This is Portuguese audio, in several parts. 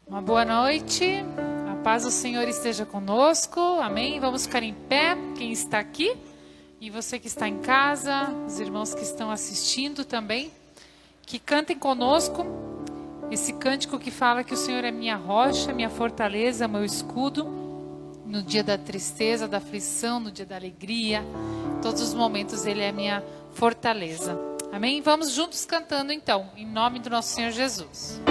Uma boa noite, a paz do Senhor esteja conosco, amém? Vamos ficar em pé, quem está aqui e você que está em casa, os irmãos que estão assistindo também, que cantem conosco esse cântico que fala que o Senhor é minha rocha, minha fortaleza, meu escudo, no dia da tristeza, da aflição, no dia da alegria, todos os momentos Ele é minha fortaleza, amém? Vamos juntos cantando então, em nome do nosso Senhor Jesus.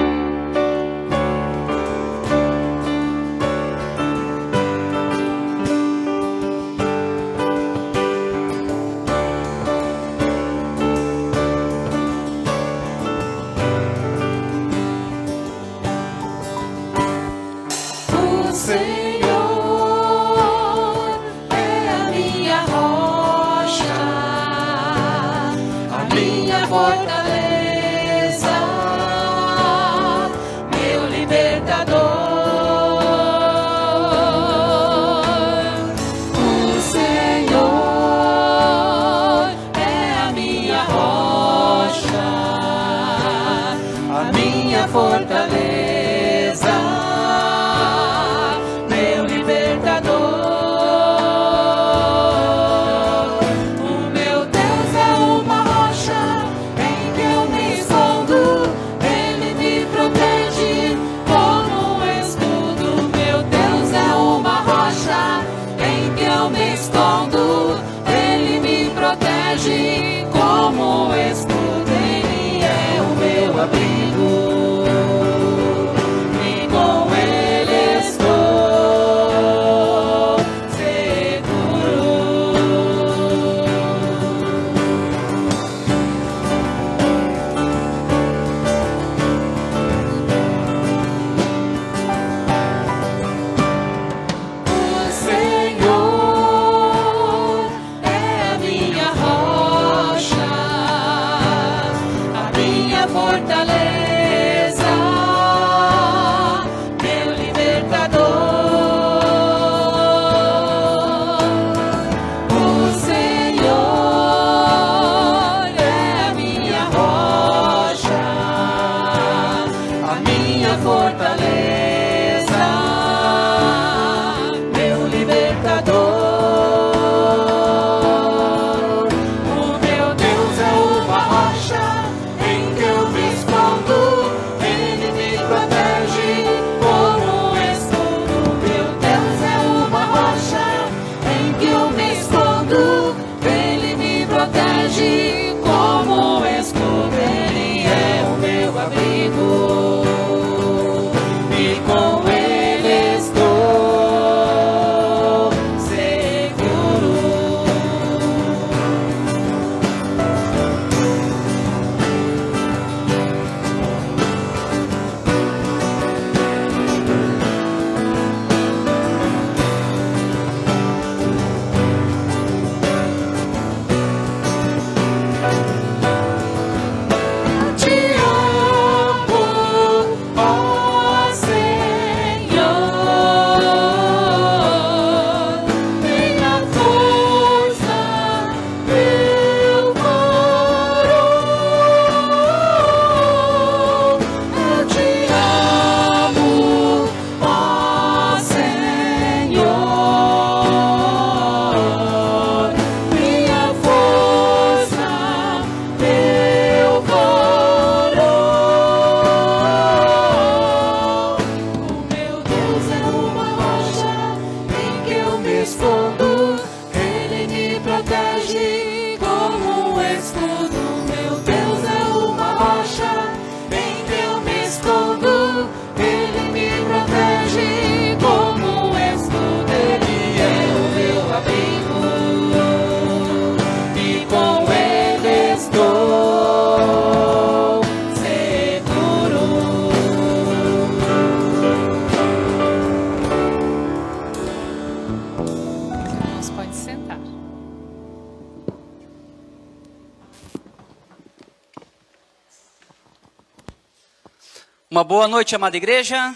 Uma boa noite, amada igreja.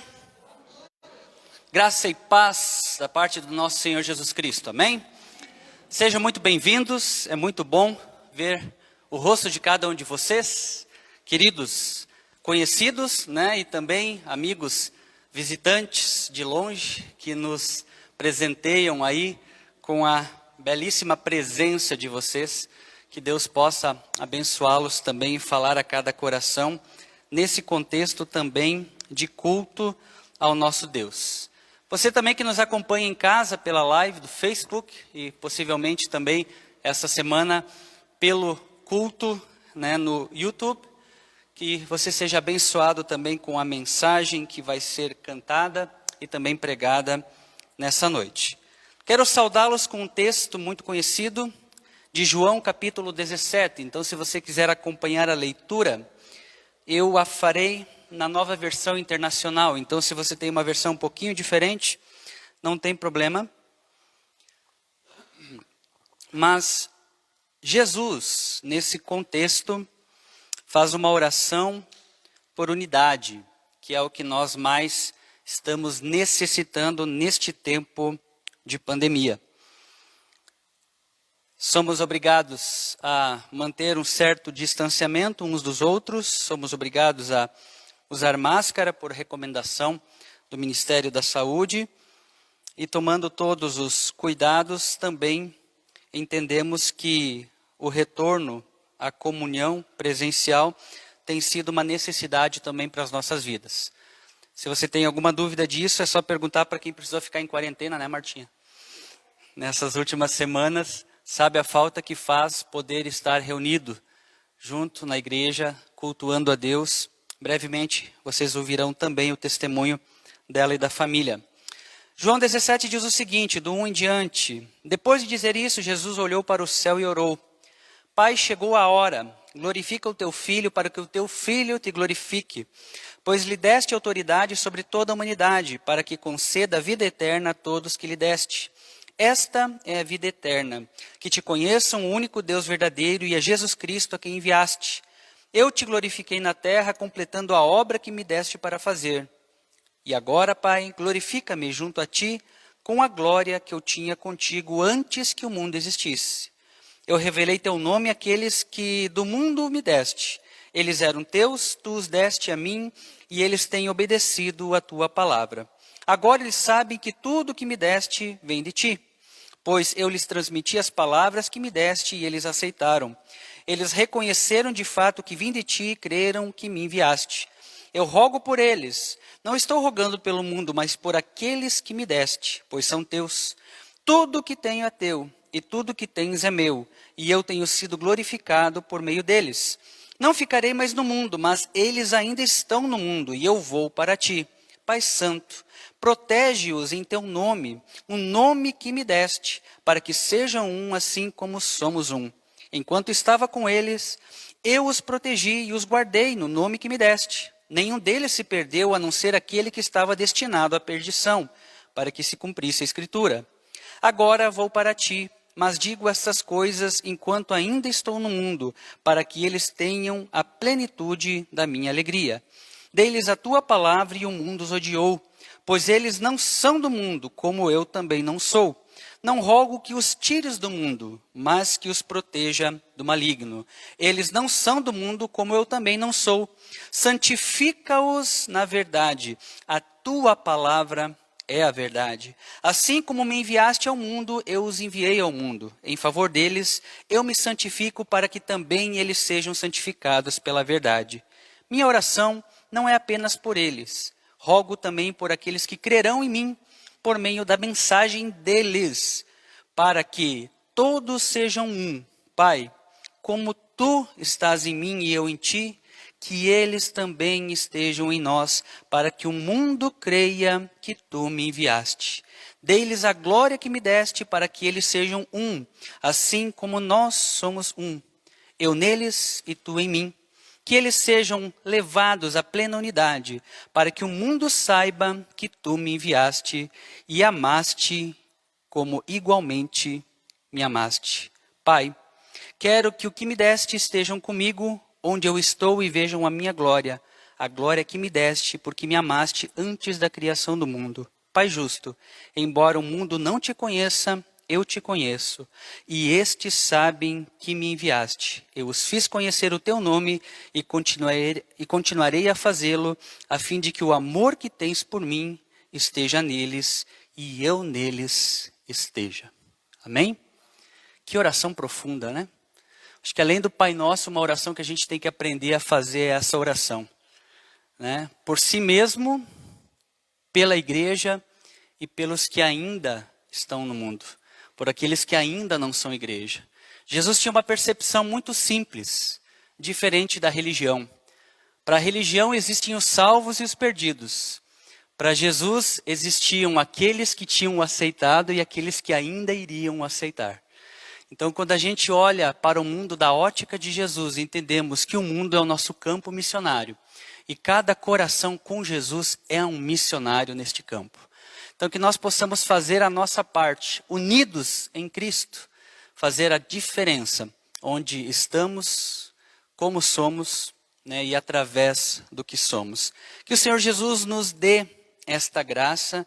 Graça e paz da parte do nosso Senhor Jesus Cristo, amém? Sejam muito bem-vindos, é muito bom ver o rosto de cada um de vocês, queridos conhecidos, né, e também amigos visitantes de longe que nos presenteiam aí com a belíssima presença de vocês. Que Deus possa abençoá-los também e falar a cada coração nesse contexto também de culto ao nosso Deus. Você também que nos acompanha em casa pela live do Facebook e possivelmente também essa semana pelo culto, no YouTube, que você seja abençoado também com a mensagem que vai ser cantada e também pregada nessa noite. Quero saudá-los com um texto muito conhecido de João capítulo 17. Então, se você quiser acompanhar a leitura, eu a farei na nova versão internacional. Então, se você tem uma versão um pouquinho diferente, não tem problema. Mas Jesus, nesse contexto, faz uma oração por unidade, que é o que nós mais estamos necessitando neste tempo de pandemia. Somos obrigados a manter um certo distanciamento uns dos outros, somos obrigados a usar máscara por recomendação do Ministério da Saúde e tomando todos os cuidados também entendemos que o retorno à comunhão presencial tem sido uma necessidade também para as nossas vidas. Se você tem alguma dúvida disso, é só perguntar para quem precisou ficar em quarentena, né, Martinha? Nessas últimas semanas, sabe a falta que faz poder estar reunido junto na igreja, cultuando a Deus. Brevemente, vocês ouvirão também o testemunho dela e da família. João 17 diz o seguinte, do 1 em diante. Depois de dizer isso, Jesus olhou para o céu e orou. Pai, chegou a hora. Glorifica o teu Filho para que o teu Filho te glorifique. Pois lhe deste autoridade sobre toda a humanidade, para que conceda a vida eterna a todos que lhe deste. Esta é a vida eterna, que te conheçam o único Deus verdadeiro e a Jesus Cristo a quem enviaste. Eu te glorifiquei na terra, completando a obra que me deste para fazer. E agora, Pai, glorifica-me junto a ti com a glória que eu tinha contigo antes que o mundo existisse. Eu revelei teu nome àqueles que do mundo me deste. Eles eram teus, tu os deste a mim, e eles têm obedecido a tua palavra. Agora eles sabem que tudo que me deste vem de ti. Pois eu lhes transmiti as palavras que me deste e eles aceitaram. Eles reconheceram de fato que vim de ti e creram que me enviaste. Eu rogo por eles. Não estou rogando pelo mundo, mas por aqueles que me deste, pois são teus. Tudo que tenho é teu, e tudo que tens é meu, e eu tenho sido glorificado por meio deles. Não ficarei mais no mundo, mas eles ainda estão no mundo, e eu vou para ti. Pai Santo, protege-os em teu nome, o nome que me deste, para que sejam um assim como somos um. Enquanto estava com eles, eu os protegi e os guardei no nome que me deste. Nenhum deles se perdeu, a não ser aquele que estava destinado à perdição, para que se cumprisse a Escritura. Agora vou para ti, mas digo estas coisas enquanto ainda estou no mundo, para que eles tenham a plenitude da minha alegria. Dei-lhes a tua palavra e o mundo os odiou, pois eles não são do mundo, como eu também não sou. Não rogo que os tires do mundo, mas que os proteja do maligno. Eles não são do mundo, como eu também não sou. Santifica-os na verdade. A tua palavra é a verdade. Assim como me enviaste ao mundo, eu os enviei ao mundo. Em favor deles, eu me santifico para que também eles sejam santificados pela verdade. Minha oração não é apenas por eles. Rogo também por aqueles que crerão em mim, por meio da mensagem deles, para que todos sejam um. Pai, como tu estás em mim e eu em ti, que eles também estejam em nós, para que o mundo creia que tu me enviaste. Dei-lhes a glória que me deste, para que eles sejam um, assim como nós somos um. Eu neles e tu em mim. Que eles sejam levados à plena unidade, para que o mundo saiba que tu me enviaste e amaste como igualmente me amaste. Pai, quero que o que me deste estejam comigo onde eu estou e vejam a minha glória, a glória que me deste porque me amaste antes da criação do mundo. Pai justo, embora o mundo não te conheça, eu te conheço, e estes sabem que me enviaste. Eu os fiz conhecer o teu nome e continuarei a fazê-lo, a fim de que o amor que tens por mim esteja neles e eu neles esteja. Amém? Que oração profunda, né? Acho que além do Pai Nosso, uma oração que a gente tem que aprender a fazer é essa oração, né? Por si mesmo, pela igreja e pelos que ainda estão no mundo, por aqueles que ainda não são igreja. Jesus tinha uma percepção muito simples, diferente da religião. Para a religião existem os salvos e os perdidos. Para Jesus existiam aqueles que tinham aceitado e aqueles que ainda iriam aceitar. Então, quando a gente olha para o mundo da ótica de Jesus, entendemos que o mundo é o nosso campo missionário. E cada coração com Jesus é um missionário neste campo. Então, que nós possamos fazer a nossa parte, unidos em Cristo, fazer a diferença onde estamos, como somos, né, e através do que somos. Que o Senhor Jesus nos dê esta graça,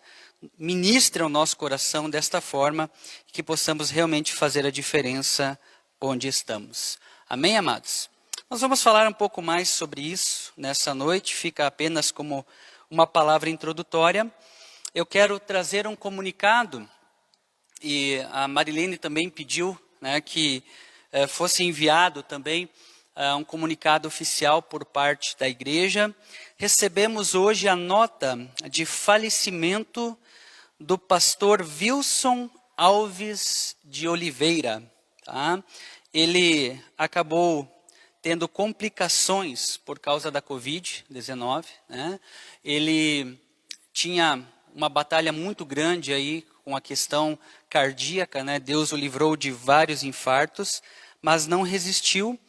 ministre ao nosso coração desta forma, que possamos realmente fazer a diferença onde estamos. Amém, amados? Nós vamos falar um pouco mais sobre isso nessa noite, fica apenas como uma palavra introdutória. Eu quero trazer um comunicado, e a Marilene também pediu, né, que fosse enviado também um comunicado oficial por parte da igreja. Recebemos hoje a nota de falecimento do pastor Wilson Alves de Oliveira. Tá? Ele acabou tendo complicações por causa da Covid-19. Né? Ele tinha uma batalha muito grande aí com a questão cardíaca, né? Deus o livrou de vários infartos, mas não resistiu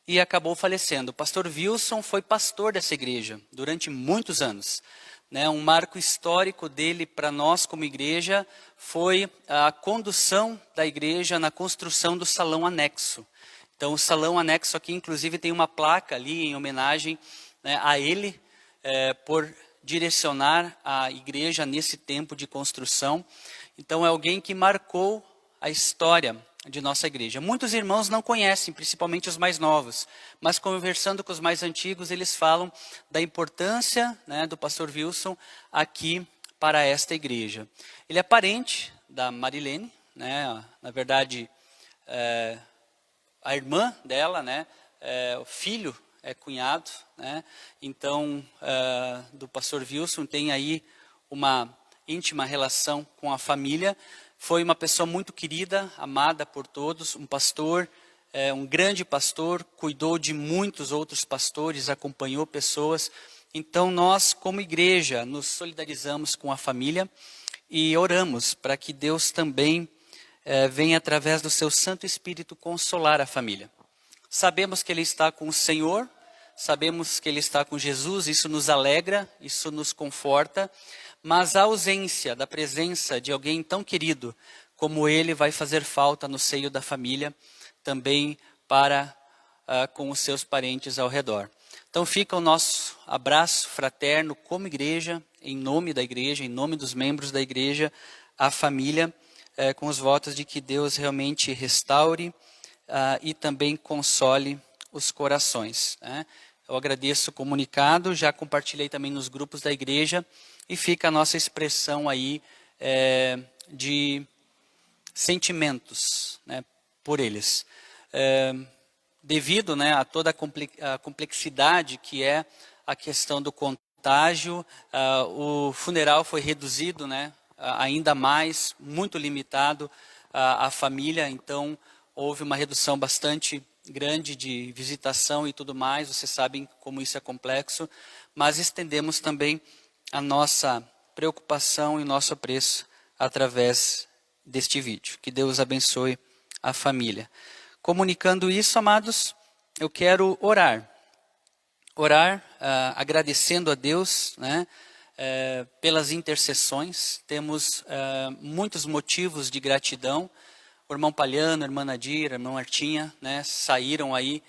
e acabou falecendo. O pastor Wilson foi pastor dessa igreja durante muitos anos. Né? Um marco histórico dele para nós como igreja foi a condução da igreja na construção do salão anexo. Então o salão anexo aqui inclusive tem uma placa ali em homenagem, né, a ele, por direcionar a igreja nesse tempo de construção. Então é alguém que marcou a história de nossa igreja. Muitos irmãos não conhecem, principalmente os mais novos, mas conversando com os mais antigos, eles falam da importância, né, do pastor Wilson aqui para esta igreja. Ele é parente da Marilene, né, na verdade, a irmã dela, né, o filho é cunhado, né? Então, do pastor Wilson tem aí uma íntima relação com a família. Foi uma pessoa muito querida, amada por todos, um pastor, um grande pastor, cuidou de muitos outros pastores, acompanhou pessoas. Então, nós, como igreja, nos solidarizamos com a família e oramos para que Deus também venha, através do seu Santo Espírito, consolar a família. Sabemos que ele está com o Senhor, sabemos que ele está com Jesus, isso nos alegra, isso nos conforta, mas a ausência da presença de alguém tão querido como ele vai fazer falta no seio da família, também para com os seus parentes ao redor. Então fica o nosso abraço fraterno como igreja, em nome da igreja, em nome dos membros da igreja, a família, com os votos de que Deus realmente restaure e também console os corações. Né? Eu agradeço o comunicado, já compartilhei também nos grupos da igreja e fica a nossa expressão aí de sentimentos, né, por eles. Devido, né, a toda a complexidade que é a questão do contágio, o funeral foi reduzido, né, ainda mais, muito limitado à família, então houve uma redução bastante grande de visitação e tudo mais, vocês sabem como isso é complexo, mas estendemos também a nossa preocupação e nosso apreço através deste vídeo. Que Deus abençoe a família. Comunicando isso, amados, eu quero orar. Agradecendo a Deus, né, pelas intercessões. Temos muitos motivos de gratidão. O irmão Palhano, a irmã Nadir, a irmã Martinha, né, saíram aí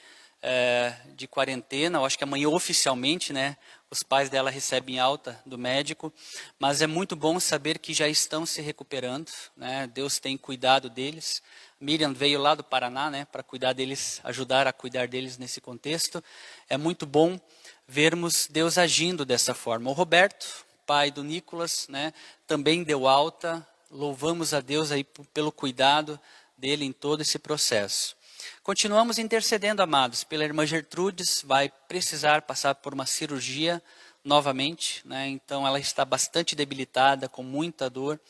de quarentena. Eu acho que amanhã oficialmente, né, os pais dela recebem alta do médico, mas é muito bom saber que já estão se recuperando, né? Deus tem cuidado deles. Miriam veio lá do Paraná, né, para cuidar deles, ajudar a cuidar deles nesse contexto. É muito bom vermos Deus agindo dessa forma. O Roberto, pai do Nicolas, né, também deu alta. Louvamos a Deus aí pelo cuidado dele em todo esse processo. Continuamos intercedendo, amados, pela irmã Gertrudes, vai precisar passar por uma cirurgia novamente, né? Então ela está bastante debilitada, com muita dor.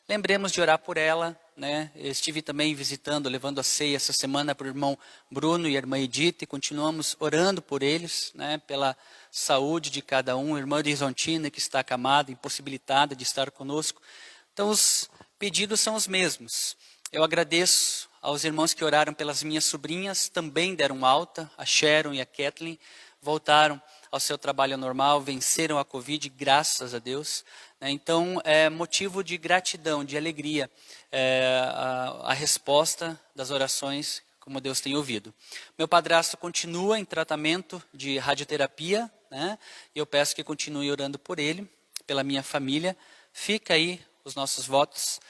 Lembremos de orar por ela, né? Eu estive também visitando, levando a ceia essa semana para o irmão Bruno e a irmã Edith, e continuamos orando por eles, né? Pela saúde de cada um. A irmã Horizontina, que está acamada, impossibilitada de estar conosco. Então os pedidos são os mesmos. Eu agradeço aos irmãos que oraram pelas minhas sobrinhas, também deram alta, a Sharon e a Kathleen, voltaram ao seu trabalho normal, venceram a Covid, graças a Deus. Então, é motivo de gratidão, de alegria, a resposta das orações, como Deus tem ouvido. Meu padrasto continua em tratamento de radioterapia, né? E eu peço que continue orando por ele, pela minha família. Fica aí os nossos votos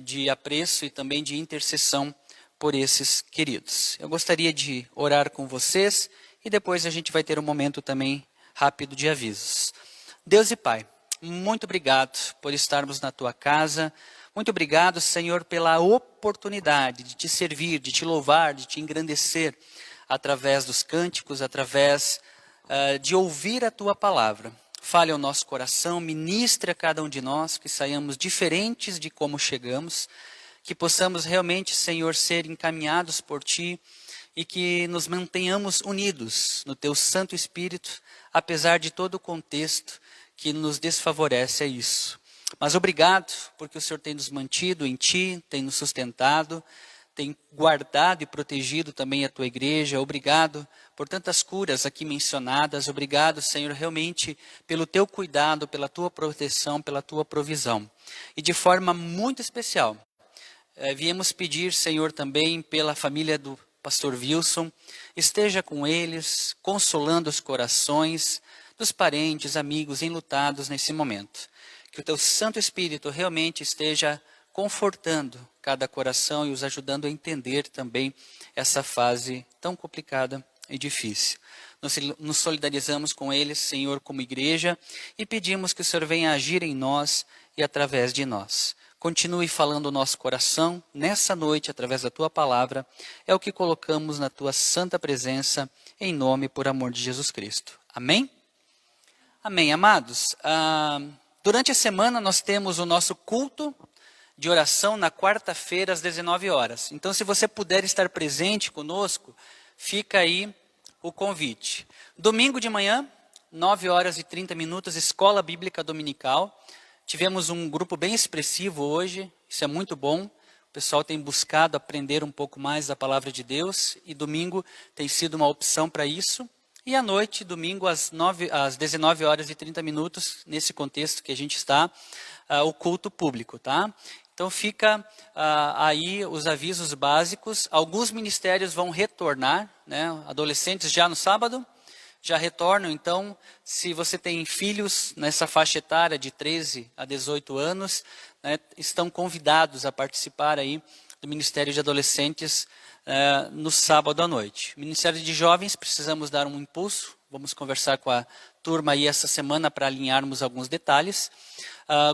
de apreço e também de intercessão por esses queridos. Eu gostaria de orar com vocês e depois a gente vai ter um momento também rápido de avisos. Deus e Pai, muito obrigado por estarmos na Tua casa. Muito obrigado, Senhor, pela oportunidade de Te servir, de Te louvar, de Te engrandecer através dos cânticos, através de ouvir a Tua palavra. Fale ao nosso coração, ministre a cada um de nós, que saiamos diferentes de como chegamos, que possamos realmente, Senhor, ser encaminhados por Ti e que nos mantenhamos unidos no Teu Santo Espírito, apesar de todo o contexto que nos desfavorece a isso. Mas obrigado, porque o Senhor tem nos mantido em Ti, tem nos sustentado, tem guardado e protegido também a Tua igreja. Obrigado por tantas curas aqui mencionadas. Obrigado, Senhor, realmente pelo Teu cuidado, pela Tua proteção, pela Tua provisão. E de forma muito especial, viemos pedir, Senhor, também pela família do pastor Wilson. Esteja com eles, consolando os corações dos parentes, amigos enlutados nesse momento. Que o Teu Santo Espírito realmente esteja confortando cada coração e os ajudando a entender também essa fase tão complicada e difícil. Nos solidarizamos com eles, Senhor, como igreja, e pedimos que o Senhor venha agir em nós e através de nós. Continue falando o nosso coração nessa noite, através da Tua palavra. É o que colocamos na Tua santa presença, em nome e por amor de Jesus Cristo. Amém? Amém, amados. Durante a semana nós temos o nosso culto de oração na quarta-feira às 19 horas. Então, se você puder estar presente conosco, fica aí o convite. Domingo de manhã, 9 horas e 30 minutos, Escola Bíblica Dominical. Tivemos um grupo bem expressivo hoje, isso é muito bom. O pessoal tem buscado aprender um pouco mais da Palavra de Deus e domingo tem sido uma opção para isso. E à noite, domingo, às 19 horas e 30 minutos, nesse contexto que a gente está, o culto público, tá? Então fica aí os avisos básicos. Alguns ministérios vão retornar, né? Adolescentes já no sábado já retornam. Então, se você tem filhos nessa faixa etária de 13 a 18 anos, né, estão convidados a participar aí do Ministério de Adolescentes no sábado à noite. Ministério de Jovens, precisamos dar um impulso. Vamos conversar com a turma aí essa semana para alinharmos alguns detalhes.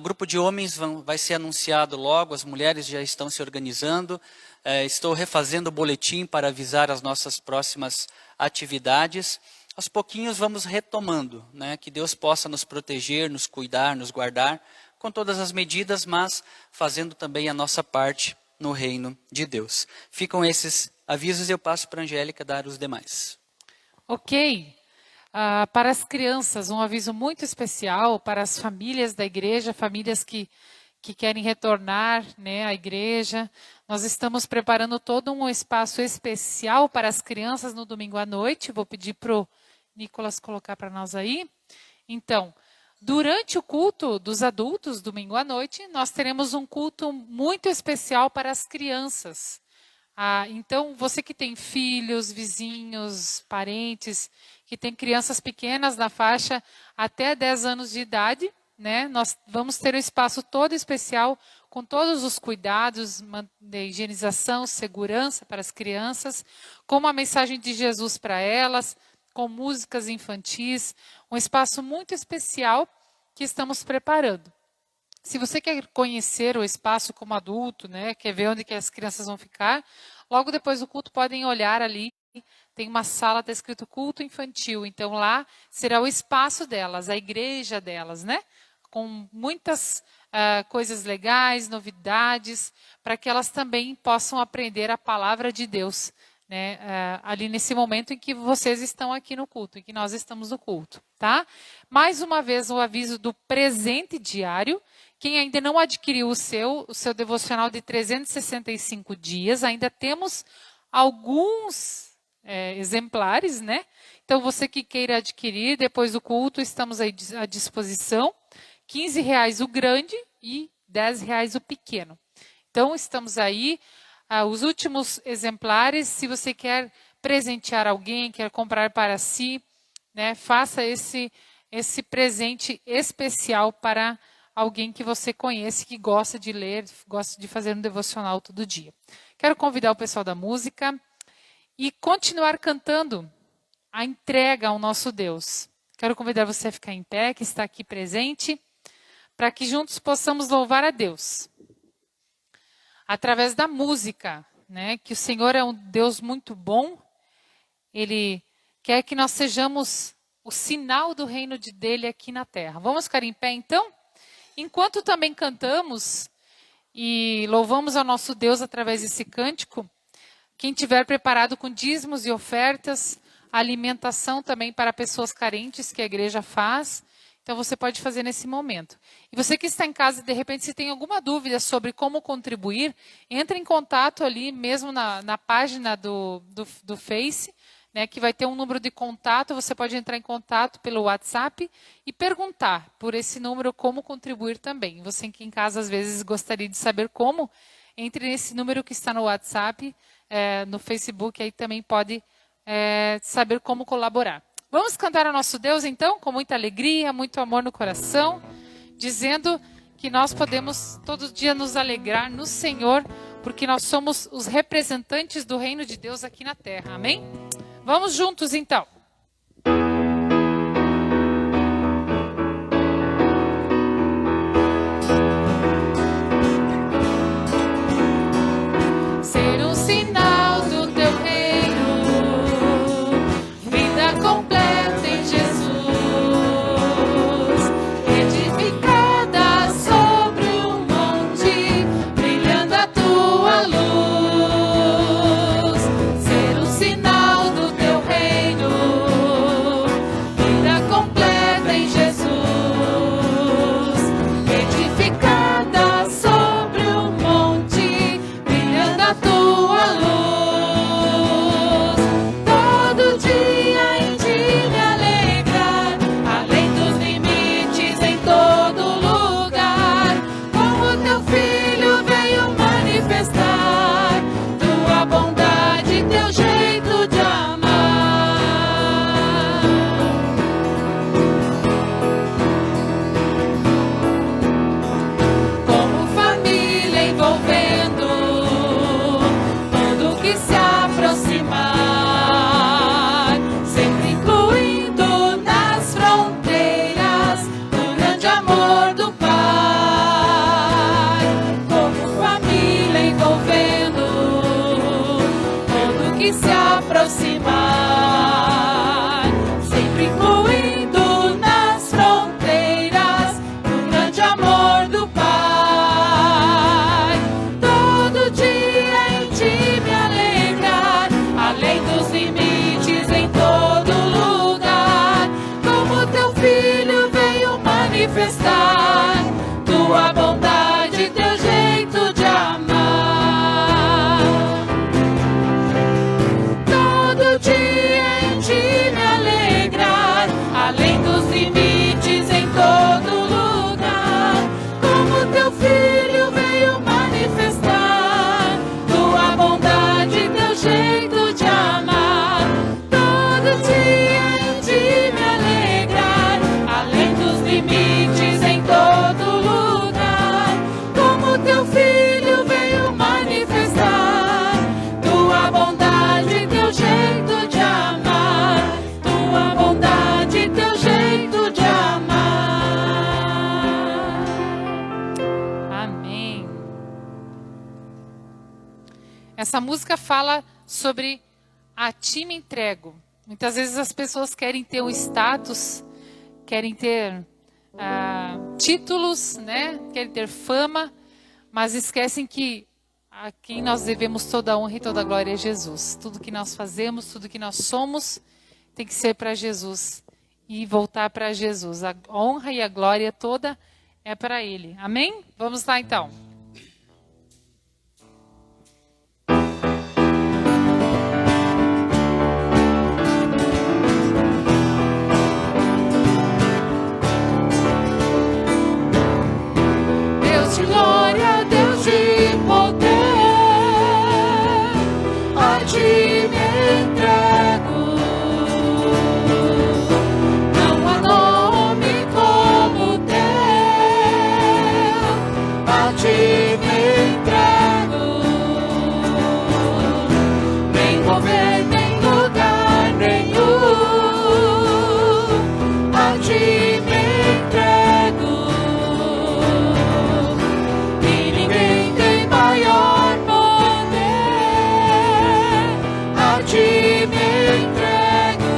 Grupo de homens vai ser anunciado logo, as mulheres já estão se organizando. Estou refazendo o boletim para avisar as nossas próximas atividades. Aos pouquinhos vamos retomando, né? Que Deus possa nos proteger, nos cuidar, nos guardar, com todas as medidas, mas fazendo também a nossa parte no reino de Deus. Ficam esses avisos e eu passo para a Angélica dar os demais. Ok. Para as crianças, um aviso muito especial para as famílias da igreja, famílias que querem retornar, né, à igreja. Nós estamos preparando todo um espaço especial para as crianças no domingo à noite. Vou pedir para o Nicolas colocar para nós aí. Então, durante o culto dos adultos, domingo à noite, nós teremos um culto muito especial para as crianças. Então, você que tem filhos, vizinhos, parentes, que tem crianças pequenas na faixa até 10 anos de idade, né? Nós vamos ter um espaço todo especial com todos os cuidados de higienização, segurança para as crianças, com uma mensagem de Jesus para elas, com músicas infantis, um espaço muito especial que estamos preparando. Se você quer conhecer o espaço como adulto, né, quer ver onde que as crianças vão ficar, logo depois do culto podem olhar ali, tem uma sala, está escrito culto infantil, então lá será o espaço delas, a igreja delas, né, com muitas coisas legais, novidades, para que elas também possam aprender a palavra de Deus, né, ali nesse momento em que vocês estão aqui no culto, em que nós estamos no culto, tá? Mais uma vez o aviso do presente diário. Quem ainda não adquiriu o seu devocional de 365 dias, ainda temos alguns exemplares, né? Então, você que queira adquirir, depois do culto, estamos aí à disposição. R$15 o grande e R$10 o pequeno. Então, estamos aí. Os últimos exemplares, se você quer presentear alguém, quer comprar para si, né? Faça esse presente especial para alguém que você conhece, que gosta de ler, gosta de fazer um devocional todo dia. Quero convidar o pessoal da música e continuar cantando a entrega ao nosso Deus. Quero convidar você a ficar em pé, que está aqui presente, para que juntos possamos louvar a Deus. Através da música, né? Que o Senhor é um Deus muito bom. Ele quer que nós sejamos o sinal do reino dele aqui na terra. Vamos ficar em pé, então? Enquanto também cantamos e louvamos ao nosso Deus através desse cântico, quem tiver preparado com dízimos e ofertas, alimentação também para pessoas carentes que a igreja faz, então você pode fazer nesse momento. E você que está em casa, de repente, se tem alguma dúvida sobre como contribuir, entre em contato ali mesmo na página do Face, né, que vai ter um número de contato, você pode entrar em contato pelo WhatsApp e perguntar por esse número como contribuir também. Você que em casa às vezes gostaria de saber como, entre nesse número que está no WhatsApp, no Facebook, aí também pode saber como colaborar. Vamos cantar ao nosso Deus então, com muita alegria, muito amor no coração, dizendo que nós podemos todo dia nos alegrar no Senhor, porque nós somos os representantes do reino de Deus aqui na terra. Amém? Vamos juntos, então. Ser um sinal do teu reino, vida completa em Jesus, edificada sobre um monte, brilhando a tua luz. Ser um sinal do teu reino, vida completa em Jesus, edificada sobre um monte, brilhando a tua luz. Todo dia em ti me alegrar, além dos limites em todo lugar. Como teu filho veio manifestar tua bondade, teu jeito de amar. Como família envolvendo tudo que se aproximar, sempre incluindo nas fronteiras o grande amor do Pai. Como família envolvendo tudo que se aproximar, sempre incluindo nas fronteiras o grande amor do Pai. Todo dia em ti me alegrar, além dos limites em todo lugar. Como teu filho veio manifestar tua bondade, teu jeito de amar. Todo dia em ti me alegrar, além dos limites em todo lugar. Como teu filho veio manifestar tua bondade, Essa música fala sobre a ti me entrego. Muitas vezes as pessoas querem ter um status, querem ter títulos, né? Querem ter fama, mas esquecem que a quem nós devemos toda a honra e toda a glória é Jesus. Tudo que nós fazemos, tudo que nós somos, tem que ser para Jesus e voltar para Jesus. A honra e a glória toda é para Ele. Amém? Vamos lá então. Deus de glória, Deus de poder, a ti me entrego. Não há nome como teu, a ti me entrego. Nem governo, nem lugar nenhum, a ti me entrego. E ninguém tem maior poder, a ti me entrego.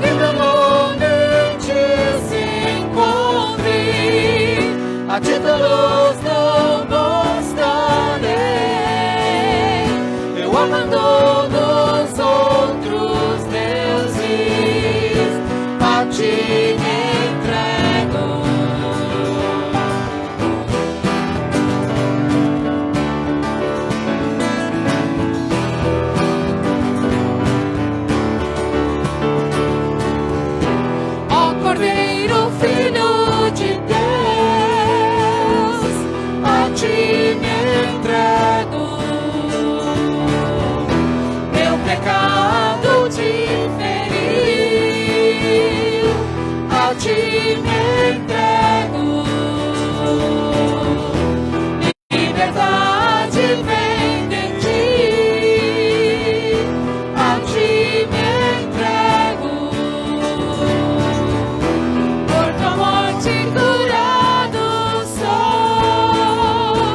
Que meu nome te se encontre, a títulos não buscarei. Eu abandono os outros deuses, a ti me entrego. Ó Cordeiro, Filho de Deus, a ti me entrego. Meu pecado te feriu, a ti me entrego. Liberdade vem de ti, a ti me entrego. Por tua morte curado sou,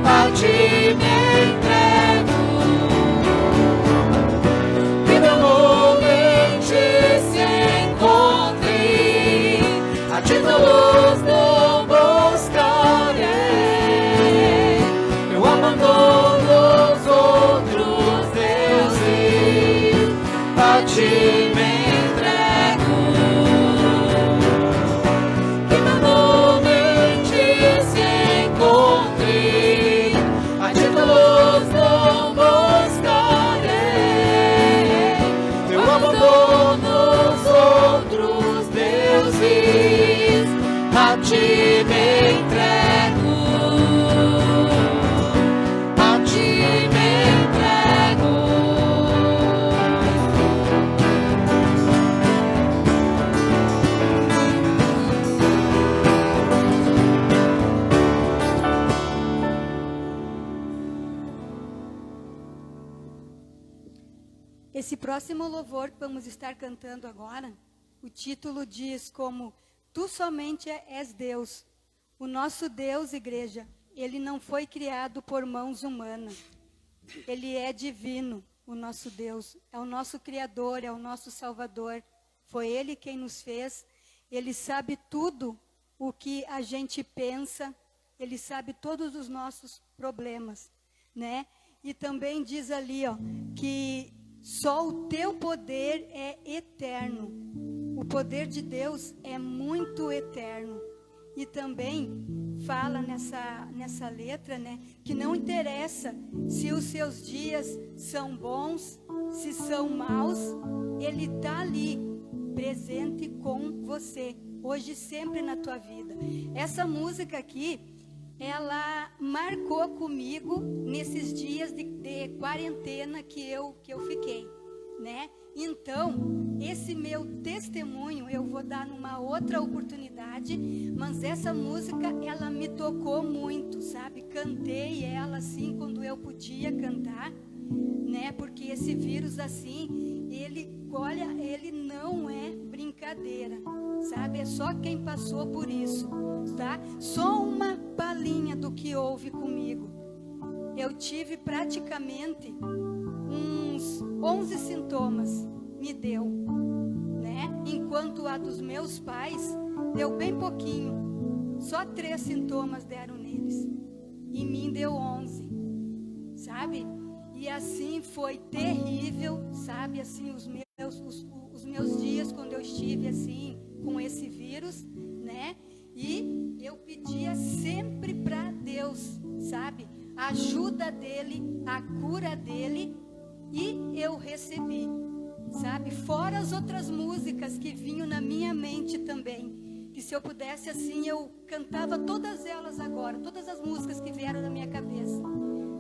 a ti me entrego. Que meu nome te se encontre, a títulos não buscarei. Eu abandono os outros deuses, a ti me entrego. Que meu nome te se encontre, a títulos não buscarei. Eu abandono os outros deuses, a ti me entrego. A ti me entrego. Esse próximo louvor que vamos estar cantando agora, o título diz como Tu somente és Deus. O nosso Deus, igreja, ele não foi criado por mãos humanas. Ele é divino, o nosso Deus. É o nosso Criador, é o nosso Salvador. Foi Ele quem nos fez. Ele sabe tudo o que a gente pensa. Ele sabe todos os nossos problemas, né? E também diz ali, ó, que só o teu poder é eterno. O poder de Deus é muito eterno. E também fala nessa letra, né, que não interessa se os seus dias são bons, se são maus, Ele está ali, presente com você, hoje e sempre na tua vida. Essa música aqui, ela marcou comigo nesses dias de quarentena que eu fiquei, né? Então, esse meu testemunho eu vou dar numa outra oportunidade, mas essa música, ela me tocou muito, sabe? Cantei ela assim quando eu podia cantar, né? Porque esse vírus assim, ele não é brincadeira, sabe? É só quem passou por isso, tá? Só uma palhinha do que houve comigo. eu tive praticamente uns 11 sintomas, me deu, né? Enquanto a dos meus pais deu bem pouquinho, só 3 sintomas deram neles, em mim deu 11, sabe? E assim foi terrível, sabe? Assim, os meus dias quando eu estive assim, com esse vírus, né? E eu pedia sempre para Deus, sabe? A ajuda dele, a cura dele, e eu recebi, sabe? Fora as outras músicas que vinham na minha mente também, que se eu pudesse assim, eu cantava todas elas agora, todas as músicas que vieram na minha cabeça,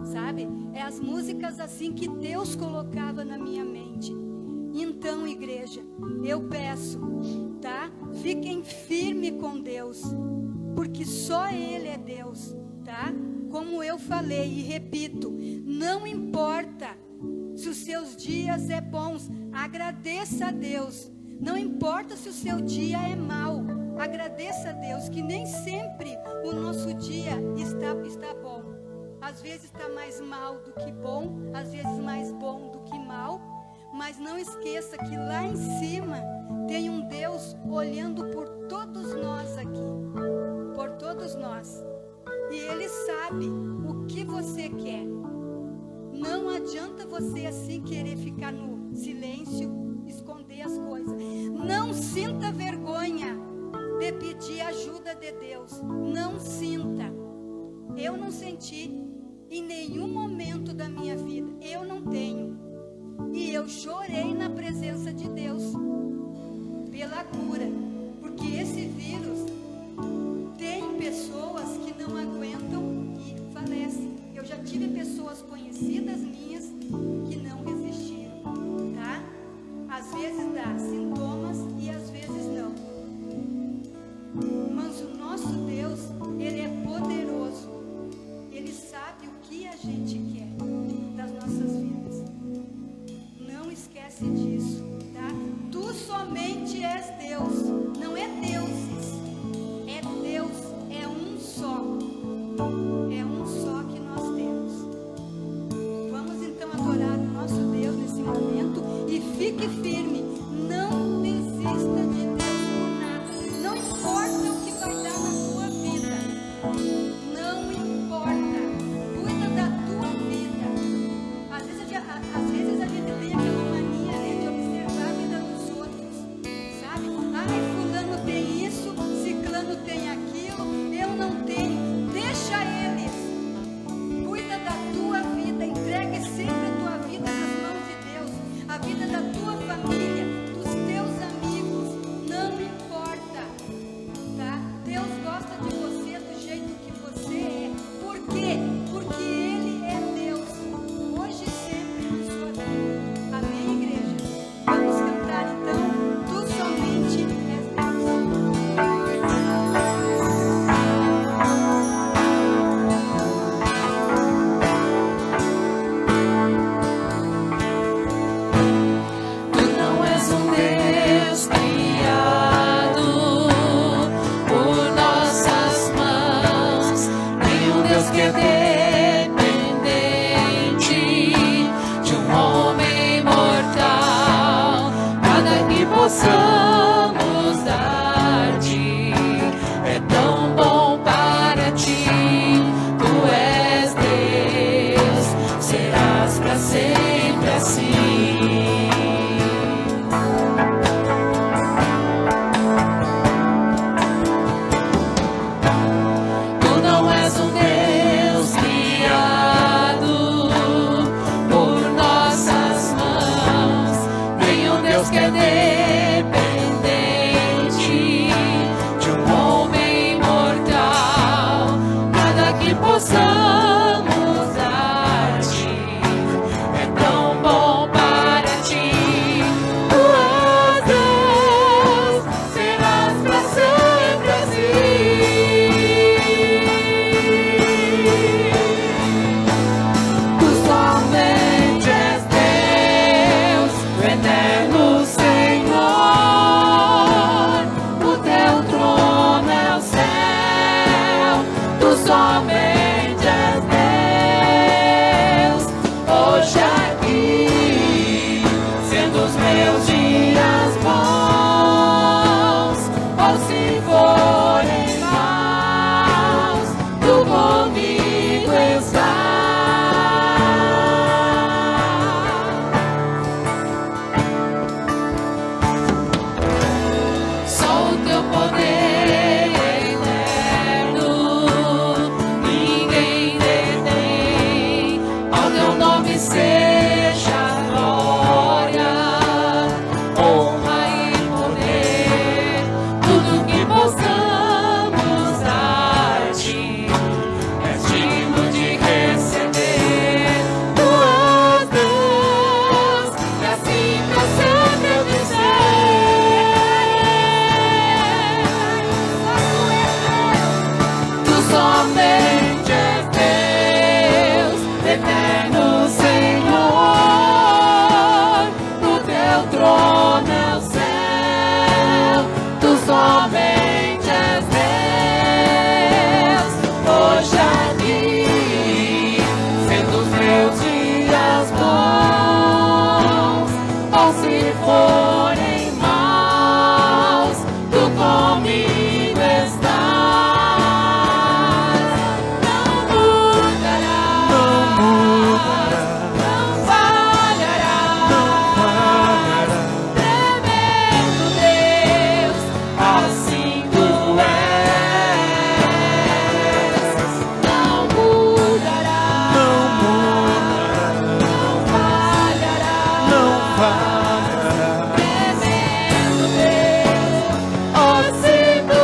sabe? É as músicas assim que Deus colocava na minha mente. Então, igreja, eu peço, tá? Fiquem firmes com Deus, porque só Ele é Deus, tá? Como eu falei e repito, não importa se os seus dias é bons, agradeça a Deus. Não importa se o seu dia é mau, agradeça a Deus, que nem sempre o nosso dia está bom. Às vezes está mais mal do que bom, às vezes mais bom do que mal. Mas não esqueça que lá em cima tem um Deus olhando por todos nós aqui, por todos nós. E Ele sabe o que você quer. Não adianta você assim querer ficar no silêncio, esconder as coisas. Não sinta vergonha de pedir ajuda de Deus. Não sinta. Eu não senti em nenhum momento da minha vida. Eu não tenho. E eu chorei na presença de Deus pela cura, porque esse vírus tem pessoas que não aguentam e falecem. Eu já tive pessoas conhecidas minhas que não resistiram, tá? Às vezes dá sintomas e às vezes não. Mas o nosso Deus, Ele é poderoso. Ele sabe o que a gente quer das nossas vidas. Não esquece disso, tá? Tu somente és Deus, não é deuses, é Deus, é um só que nós temos. Vamos então adorar o nosso Deus nesse momento e fique firme, não desista de Deus por nada, não importa o que vai dar na tua vida, não importa, cuida da tua vida. Às vezes a gente tem aquela mania, né, de observar a vida dos outros, sabe? Ai, fulano tem isso, ciclano tem aquilo, eu não tenho. Deixa eles. Cuida da tua vida, entregue sempre a tua vida nas mãos de Deus, a vida da tua família, dos teus amigos, não importa, tá? Deus gosta de você do jeito que você é. Por quê? Porque Ele é Deus, hoje e sempre na sua vida. Amém, igreja? Vamos cantar então, Tu somente és Deus. Tu não és um Deus criado por nossas mãos, nem um Deus que é dependente de um homem mortal. Nada que possamos dar-te é tão bom para ti. Tu és Deus, serás para sempre assim. Tu não és um Deus criado por nossas mãos, nem um Deus que é dependente teu poder é eterno, ninguém detém. Ao teu nome seja a glória, honra e poder. Tudo que possamos dar-te és digno de receber. Tu és Deus, e assim pra sempre dizer. Tu somente és Deus, eterno Senhor. O teu trono é o céu. Tu somente és Deus. Hoje aqui, sendo os meus dias bons, ou se forem maus, tu comigo estás. Não mudarás, não falharás, tremendo Deus, assim tu és. Não mudarás, não falharás, tremendo Deus, assim tu és.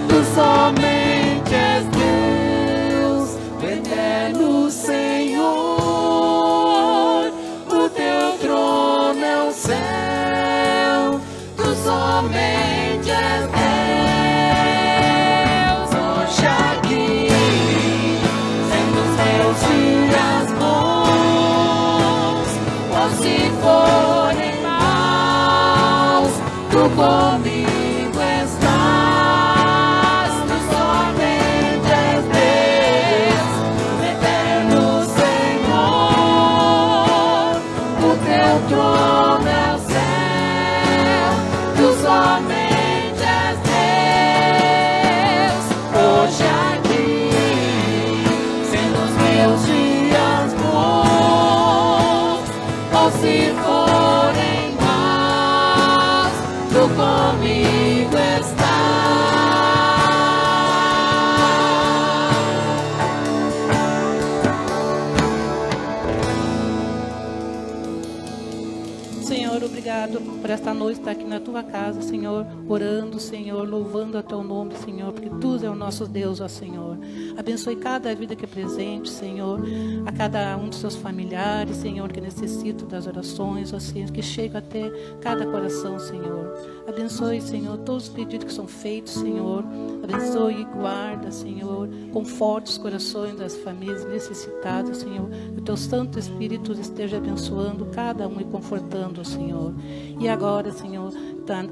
Tu somente és Deus, o eterno Senhor. O teu trono é o céu. Tu somente és Deus. Hoje aqui, sendo os meus dias bons, ou se forem maus, tu comigo estás. Tu somente és Deus, eterno Senhor. O teu trono é o céu. Tu somente és Deus. Hoje aqui, sendo os meus dias bons, ou se forem maus, tu comigo estás. Senhor, obrigado por esta noite estar aqui na tua casa, Senhor, orando, Senhor, louvando a teu nome, Senhor, porque tu és o nosso Deus, ó Senhor. Abençoe cada vida que é presente, Senhor, a cada um dos seus familiares, Senhor, que necessita das orações, ó Senhor, que chega até cada coração, Senhor. Abençoe, Senhor, todos os pedidos que são feitos, Senhor. Abençoe e guarda, Senhor, conforte os corações das famílias necessitadas, Senhor. Que o teu Santo Espírito esteja abençoando cada um e confortando, Senhor. E agora, Senhor,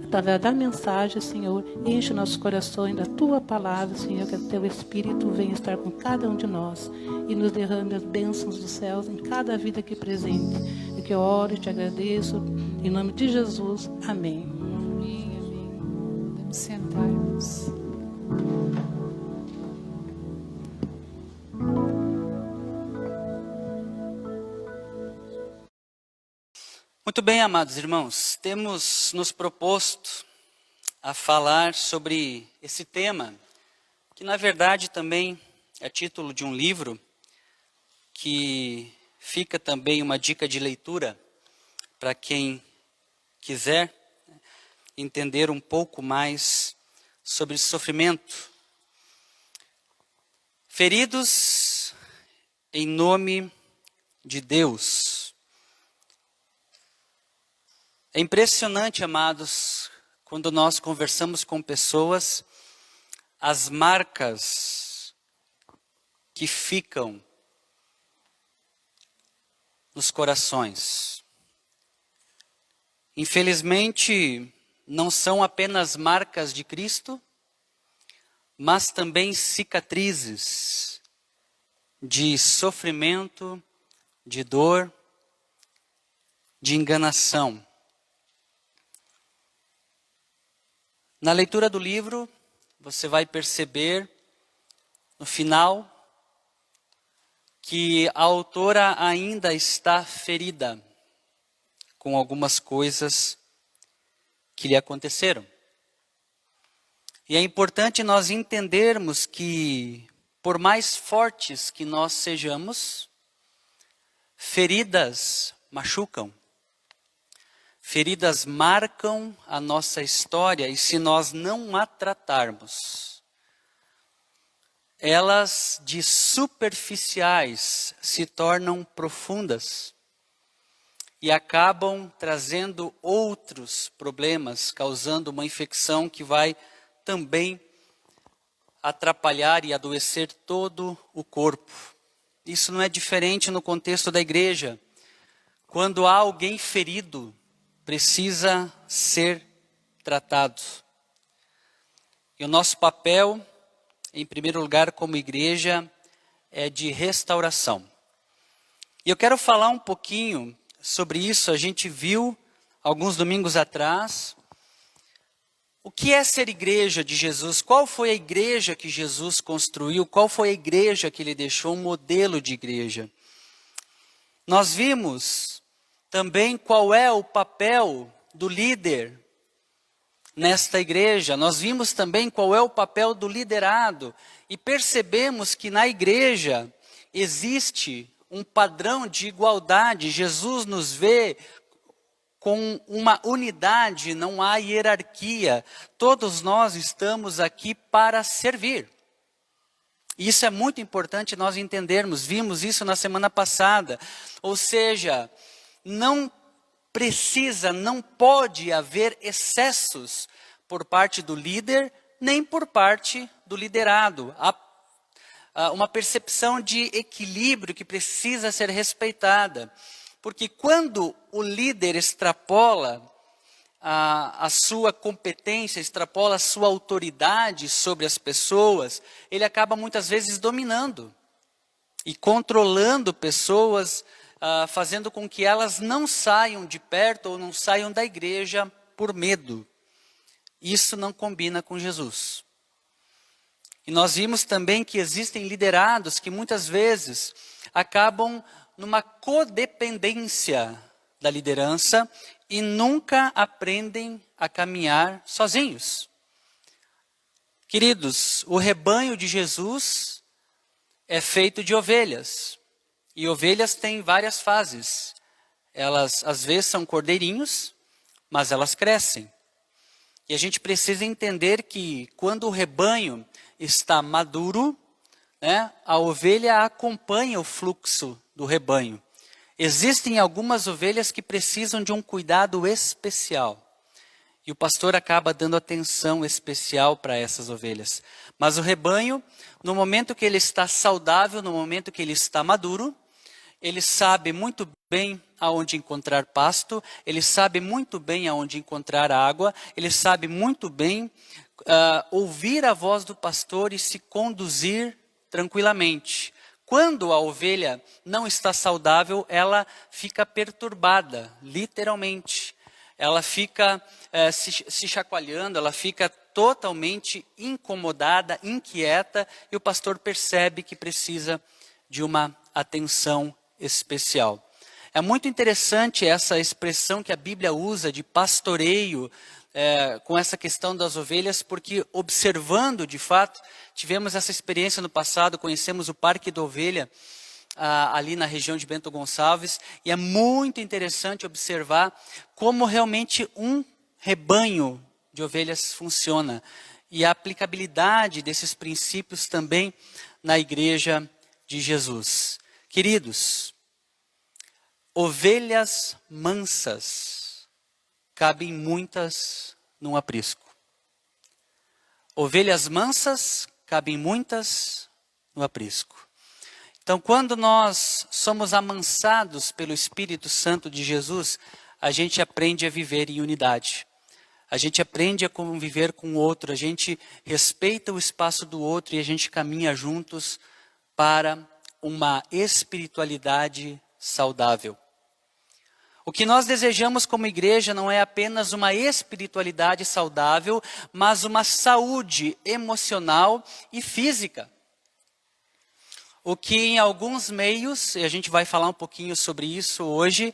através da mensagem, Senhor, enche nossos corações da tua palavra, Senhor, que o teu Espírito venha estar com cada um de nós e nos derrame as bênçãos dos céus em cada vida aqui presente. E que eu oro e te agradeço, em nome de Jesus. Amém. Amém, amém. Podemos sentar-nos. Muito bem, amados irmãos, temos nos proposto a falar sobre esse tema, que na verdade também é título de um livro, que fica também uma dica de leitura para quem quiser entender um pouco mais sobre sofrimento. Feridos em nome de Deus. É impressionante, amados, quando nós conversamos com pessoas, as marcas que ficam nos corações. Infelizmente, não são apenas marcas de Cristo, mas também cicatrizes de sofrimento, de dor, de enganação. Na leitura do livro, você vai perceber, no final, que a autora ainda está ferida com algumas coisas que lhe aconteceram. E é importante nós entendermos que, por mais fortes que nós sejamos, feridas machucam. Feridas marcam a nossa história e se nós não a tratarmos, elas de superficiais se tornam profundas e acabam trazendo outros problemas, causando uma infecção que vai também atrapalhar e adoecer todo o corpo. Isso não é diferente no contexto da igreja. Quando há alguém ferido, precisa ser tratado. E o nosso papel, em primeiro lugar, como igreja, é de restauração. E eu quero falar um pouquinho sobre isso. A gente viu, alguns domingos atrás, o que é ser igreja de Jesus? Qual foi a igreja que Jesus construiu? Qual foi a igreja que ele deixou um modelo de igreja? Nós vimos também qual é o papel do líder nesta igreja. Nós vimos também qual é o papel do liderado. E percebemos que na igreja existe um padrão de igualdade. Jesus nos vê com uma unidade, não há hierarquia. Todos nós estamos aqui para servir. E isso é muito importante nós entendermos. Vimos isso na semana passada. Ou seja, não precisa, não pode haver excessos por parte do líder, nem por parte do liderado. Há uma percepção de equilíbrio que precisa ser respeitada. Porque quando o líder extrapola a sua competência, extrapola a sua autoridade sobre as pessoas, ele acaba muitas vezes dominando e controlando pessoas, fazendo com que elas não saiam de perto ou não saiam da igreja por medo. Isso não combina com Jesus. E nós vimos também que existem liderados que muitas vezes acabam numa codependência da liderança e nunca aprendem a caminhar sozinhos. Queridos, o rebanho de Jesus é feito de ovelhas. E ovelhas têm várias fases. Elas às vezes são cordeirinhos, mas elas crescem. E a gente precisa entender que quando o rebanho está maduro, a ovelha acompanha o fluxo do rebanho. Existem algumas ovelhas que precisam de um cuidado especial. E o pastor acaba dando atenção especial para essas ovelhas. Mas o rebanho, no momento que ele está saudável, no momento que ele está maduro, ele sabe muito bem aonde encontrar pasto, ele sabe muito bem aonde encontrar água, ele sabe muito bem ouvir a voz do pastor e se conduzir tranquilamente. Quando a ovelha não está saudável, ela fica perturbada, literalmente. Ela fica se chacoalhando, ela fica totalmente incomodada, inquieta, e o pastor percebe que precisa de uma atenção especial. É muito interessante essa expressão que a Bíblia usa de pastoreio, com essa questão das ovelhas, porque observando de fato, tivemos essa experiência no passado, conhecemos o Parque da Ovelha, ali na região de Bento Gonçalves, e é muito interessante observar como realmente um rebanho de ovelhas funciona, e a aplicabilidade desses princípios também na igreja de Jesus. Queridos, ovelhas mansas, cabem muitas num aprisco. Ovelhas mansas, cabem muitas no aprisco. Então, quando nós somos amansados pelo Espírito Santo de Jesus, a gente aprende a viver em unidade. A gente aprende a conviver com o outro, a gente respeita o espaço do outro e a gente caminha juntos para uma espiritualidade saudável. O que nós desejamos como igreja não é apenas uma espiritualidade saudável, mas uma saúde emocional e física. O que em alguns meios, e a gente vai falar um pouquinho sobre isso hoje,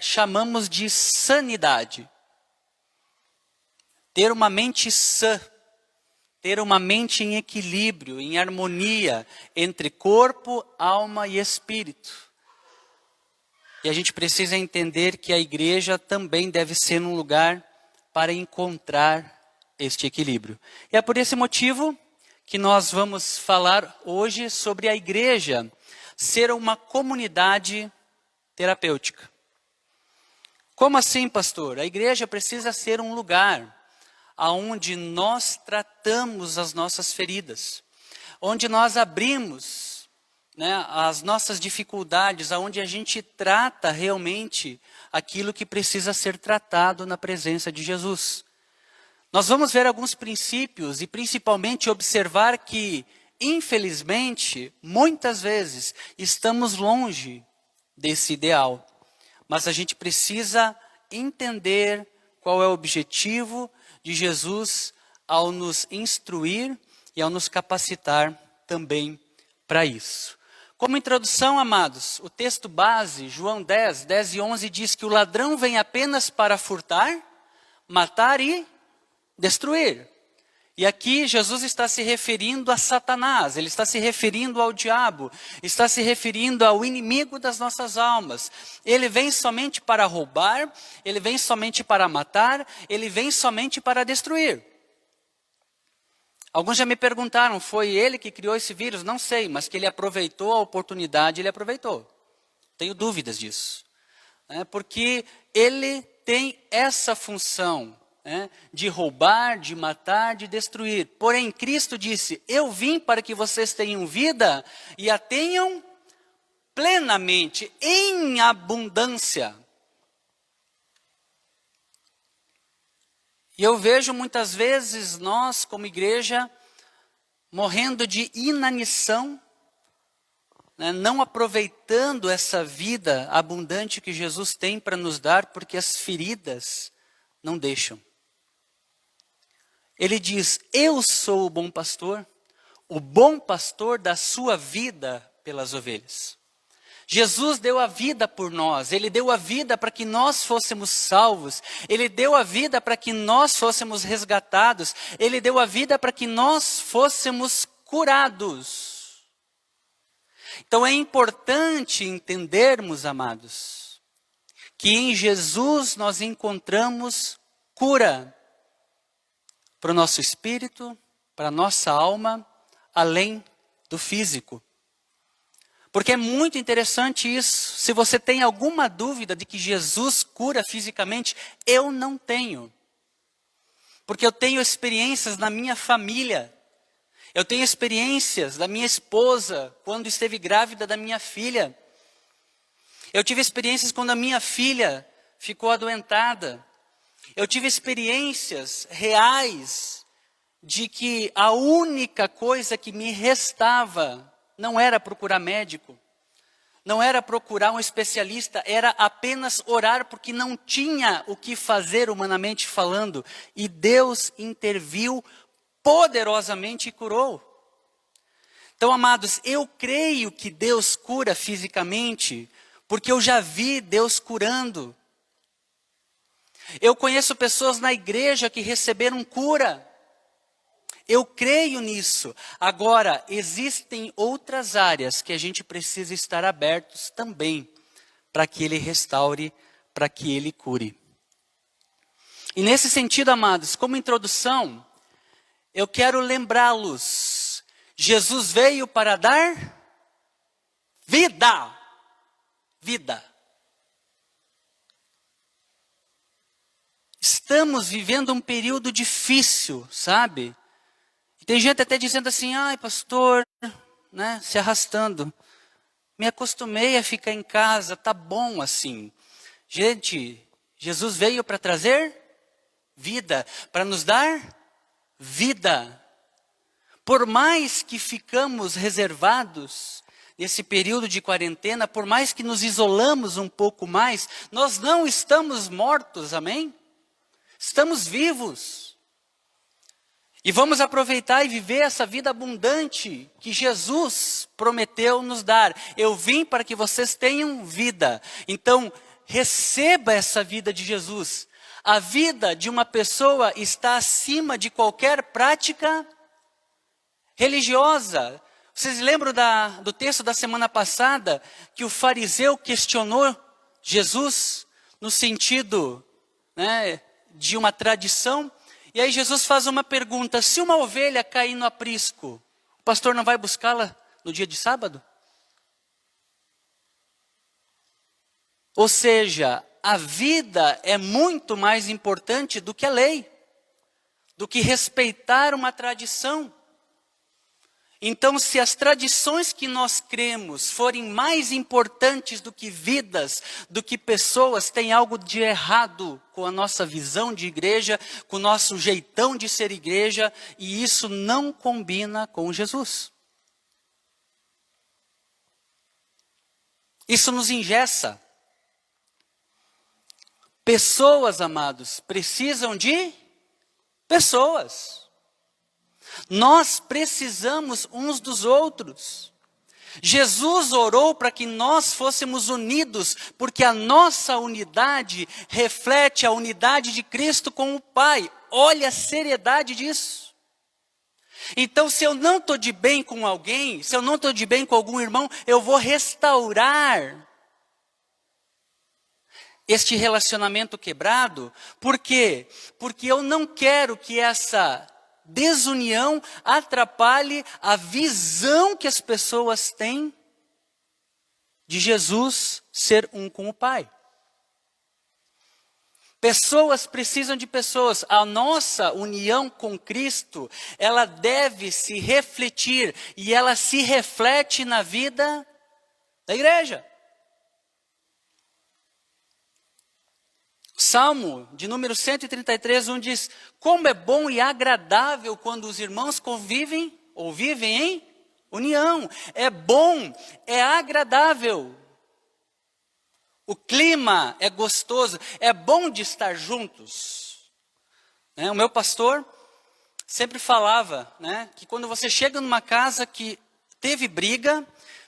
chamamos de sanidade. ter uma mente sã, ter uma mente em equilíbrio, em harmonia entre corpo, alma e espírito. E a gente precisa entender que a igreja também deve ser um lugar para encontrar este equilíbrio. E é por esse motivo que nós vamos falar hoje sobre a igreja ser uma comunidade terapêutica. Como assim, pastor? A igreja precisa ser um lugar onde nós tratamos as nossas feridas, onde nós abrimos, né, as nossas dificuldades, onde a gente trata realmente aquilo que precisa ser tratado na presença de Jesus. Nós vamos ver alguns princípios e principalmente observar que, infelizmente, muitas vezes estamos longe desse ideal. Mas a gente precisa entender qual é o objetivo de Jesus ao nos instruir e ao nos capacitar também para isso. Como introdução, amados, o texto base, João 10 e 11, diz que o ladrão vem apenas para furtar, matar e destruir. E aqui Jesus está se referindo a Satanás, ele está se referindo ao diabo, está se referindo ao inimigo das nossas almas. Ele vem somente para roubar, ele vem somente para matar, ele vem somente para destruir. Alguns já me perguntaram, foi ele que criou esse vírus? Não sei, mas que ele aproveitou a oportunidade, ele aproveitou. Tenho dúvidas disso. Porque ele tem essa função, de roubar, de matar, de destruir. Porém, Cristo disse, eu vim para que vocês tenham vida e a tenham plenamente, em abundância. E eu vejo muitas vezes nós, como igreja, morrendo de inanição, não aproveitando essa vida abundante que Jesus tem para nos dar, porque as feridas não deixam. Ele diz, eu sou o bom pastor dá sua vida pelas ovelhas. Jesus deu a vida por nós, ele deu a vida para que nós fôssemos salvos, ele deu a vida para que nós fôssemos resgatados, ele deu a vida para que nós fôssemos curados. Então é importante entendermos, amados, que em Jesus nós encontramos cura para o nosso espírito, para a nossa alma, além do físico. Porque é muito interessante isso. Se você tem alguma dúvida de que Jesus cura fisicamente, eu não tenho. Porque eu tenho experiências na minha família. Eu tenho experiências da minha esposa, quando esteve grávida da minha filha. Eu tive experiências quando a minha filha ficou adoentada. Eu tive experiências reais de que a única coisa que me restava não era procurar médico, não era procurar um especialista, era apenas orar porque não tinha o que fazer humanamente falando. E Deus interviu poderosamente e curou. Então, amados, eu creio que Deus cura fisicamente, porque eu já vi Deus curando. Eu conheço pessoas na igreja que receberam cura. Eu creio nisso. Agora, existem outras áreas que a gente precisa estar abertos também para que Ele restaure, para que Ele cure. E nesse sentido, amados, como introdução, eu quero lembrá-los. Jesus veio para dar vida. Vida. Estamos vivendo um período difícil, sabe? Tem gente até dizendo assim, ai pastor, se arrastando. Me acostumei a ficar em casa, tá bom assim. Gente, Jesus veio para trazer vida, para nos dar vida. Por mais que ficamos reservados nesse período de quarentena, por mais que nos isolamos um pouco mais, nós não estamos mortos, amém? Estamos vivos. E vamos aproveitar e viver essa vida abundante que Jesus prometeu nos dar. Eu vim para que vocês tenham vida. Então, receba essa vida de Jesus. a vida de uma pessoa está acima de qualquer prática religiosa. Vocês lembram do texto da semana passada, que o fariseu questionou Jesus no sentido, né, de uma tradição? E aí Jesus faz uma pergunta: se uma ovelha cair no aprisco, o pastor não vai buscá-la no dia de sábado? Ou seja, a vida é muito mais importante do que a lei, do que respeitar uma tradição. Então, se as tradições que nós cremos forem mais importantes do que vidas, do que pessoas, tem algo de errado com a nossa visão de igreja, com o nosso jeitão de ser igreja, e isso não combina com Jesus. Isso nos engessa. Pessoas, amados, precisam de pessoas. Nós precisamos uns dos outros. Jesus orou para que nós fôssemos unidos, porque a nossa unidade reflete a unidade de Cristo com o Pai. Olha a seriedade disso. Então, se eu não estou de bem com alguém, se eu não estou de bem com algum irmão, eu vou restaurar este relacionamento quebrado. Por quê? Porque eu não quero que essa desunião atrapalhe a visão que as pessoas têm de Jesus ser um com o Pai. Pessoas precisam de pessoas. A nossa união com Cristo, ela deve se refletir, e ela se reflete na vida da igreja. Salmo de número 133, 1 diz: como é bom e agradável quando os irmãos convivem ou vivem em união. É bom, é agradável. O clima é gostoso, é bom de estar juntos. O meu pastor sempre falava, que quando você chega numa casa que teve briga,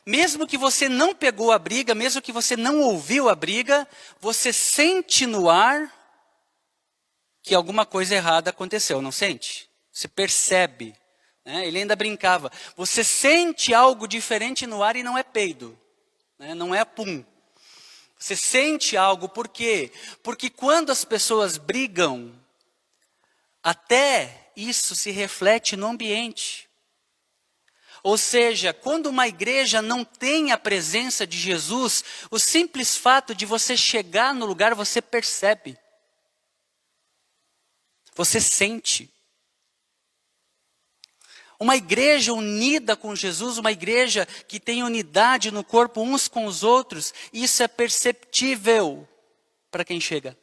mesmo que você não pegou a briga, mesmo que você não ouviu a briga, você sente no ar que alguma coisa errada aconteceu, não sente? Você percebe. Ele ainda brincava. Você sente algo diferente no ar e não é peido, não é pum. Você sente algo, por quê? Porque quando as pessoas brigam, até isso se reflete no ambiente. Ou seja, quando uma igreja não tem a presença de Jesus, o simples fato de você chegar no lugar, você percebe. Você sente. Uma igreja unida com Jesus, uma igreja que tem unidade no corpo uns com os outros, isso é perceptível para quem chega.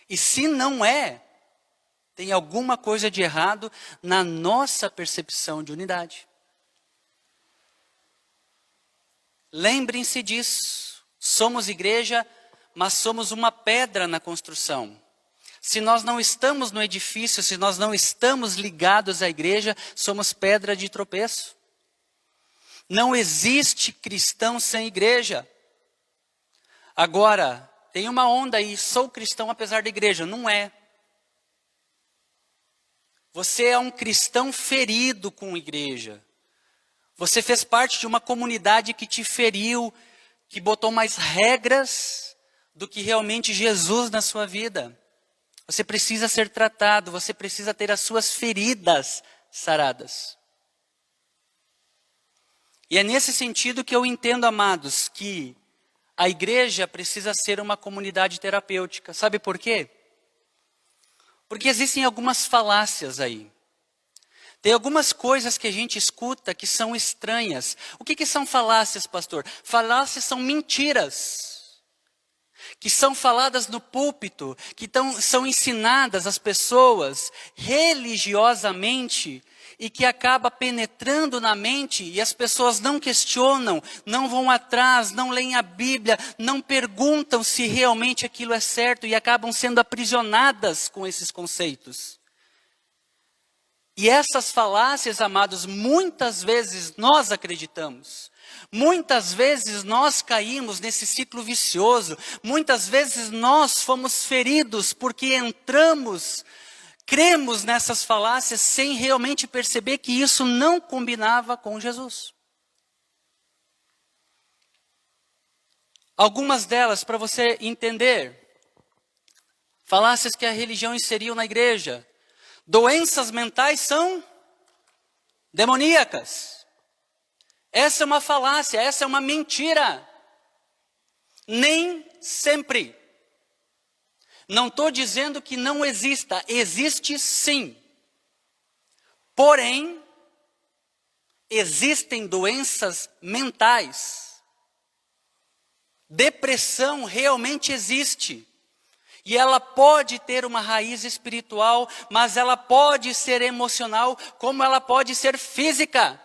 E se não é, tem alguma coisa de errado na nossa percepção de unidade. Lembrem-se disso. Somos igreja, mas somos uma pedra na construção. Se nós não estamos no edifício, se nós não estamos ligados à igreja, somos pedra de tropeço. Não existe cristão sem igreja. Agora, tem uma onda aí, sou cristão apesar da igreja. Não é. Você é um cristão ferido com igreja. Você fez parte de uma comunidade que te feriu, que botou mais regras do que realmente Jesus na sua vida. Você precisa ser tratado, você precisa ter as suas feridas saradas. E é nesse sentido que eu entendo, amados, que a igreja precisa ser uma comunidade terapêutica. Sabe por quê? Porque existem algumas falácias aí. Tem algumas coisas que a gente escuta que são estranhas. O que são falácias, pastor? Falácias são mentiras que são faladas no púlpito, que são ensinadas às pessoas religiosamente e que acaba penetrando na mente e as pessoas não questionam, não vão atrás, não leem a Bíblia, não perguntam se realmente aquilo é certo e acabam sendo aprisionadas com esses conceitos. E essas falácias, amados, muitas vezes nós acreditamos. Muitas vezes nós caímos nesse ciclo vicioso, muitas vezes nós fomos feridos porque cremos nessas falácias sem realmente perceber que isso não combinava com Jesus. Algumas delas, para você entender, falácias que a religião inseriu na igreja. Doenças mentais são demoníacas. Essa é uma falácia, essa é uma mentira. Nem sempre. Não estou dizendo que não exista, existe sim. Porém, existem doenças mentais. Depressão realmente existe. E ela pode ter uma raiz espiritual, mas ela pode ser emocional, como ela pode ser física.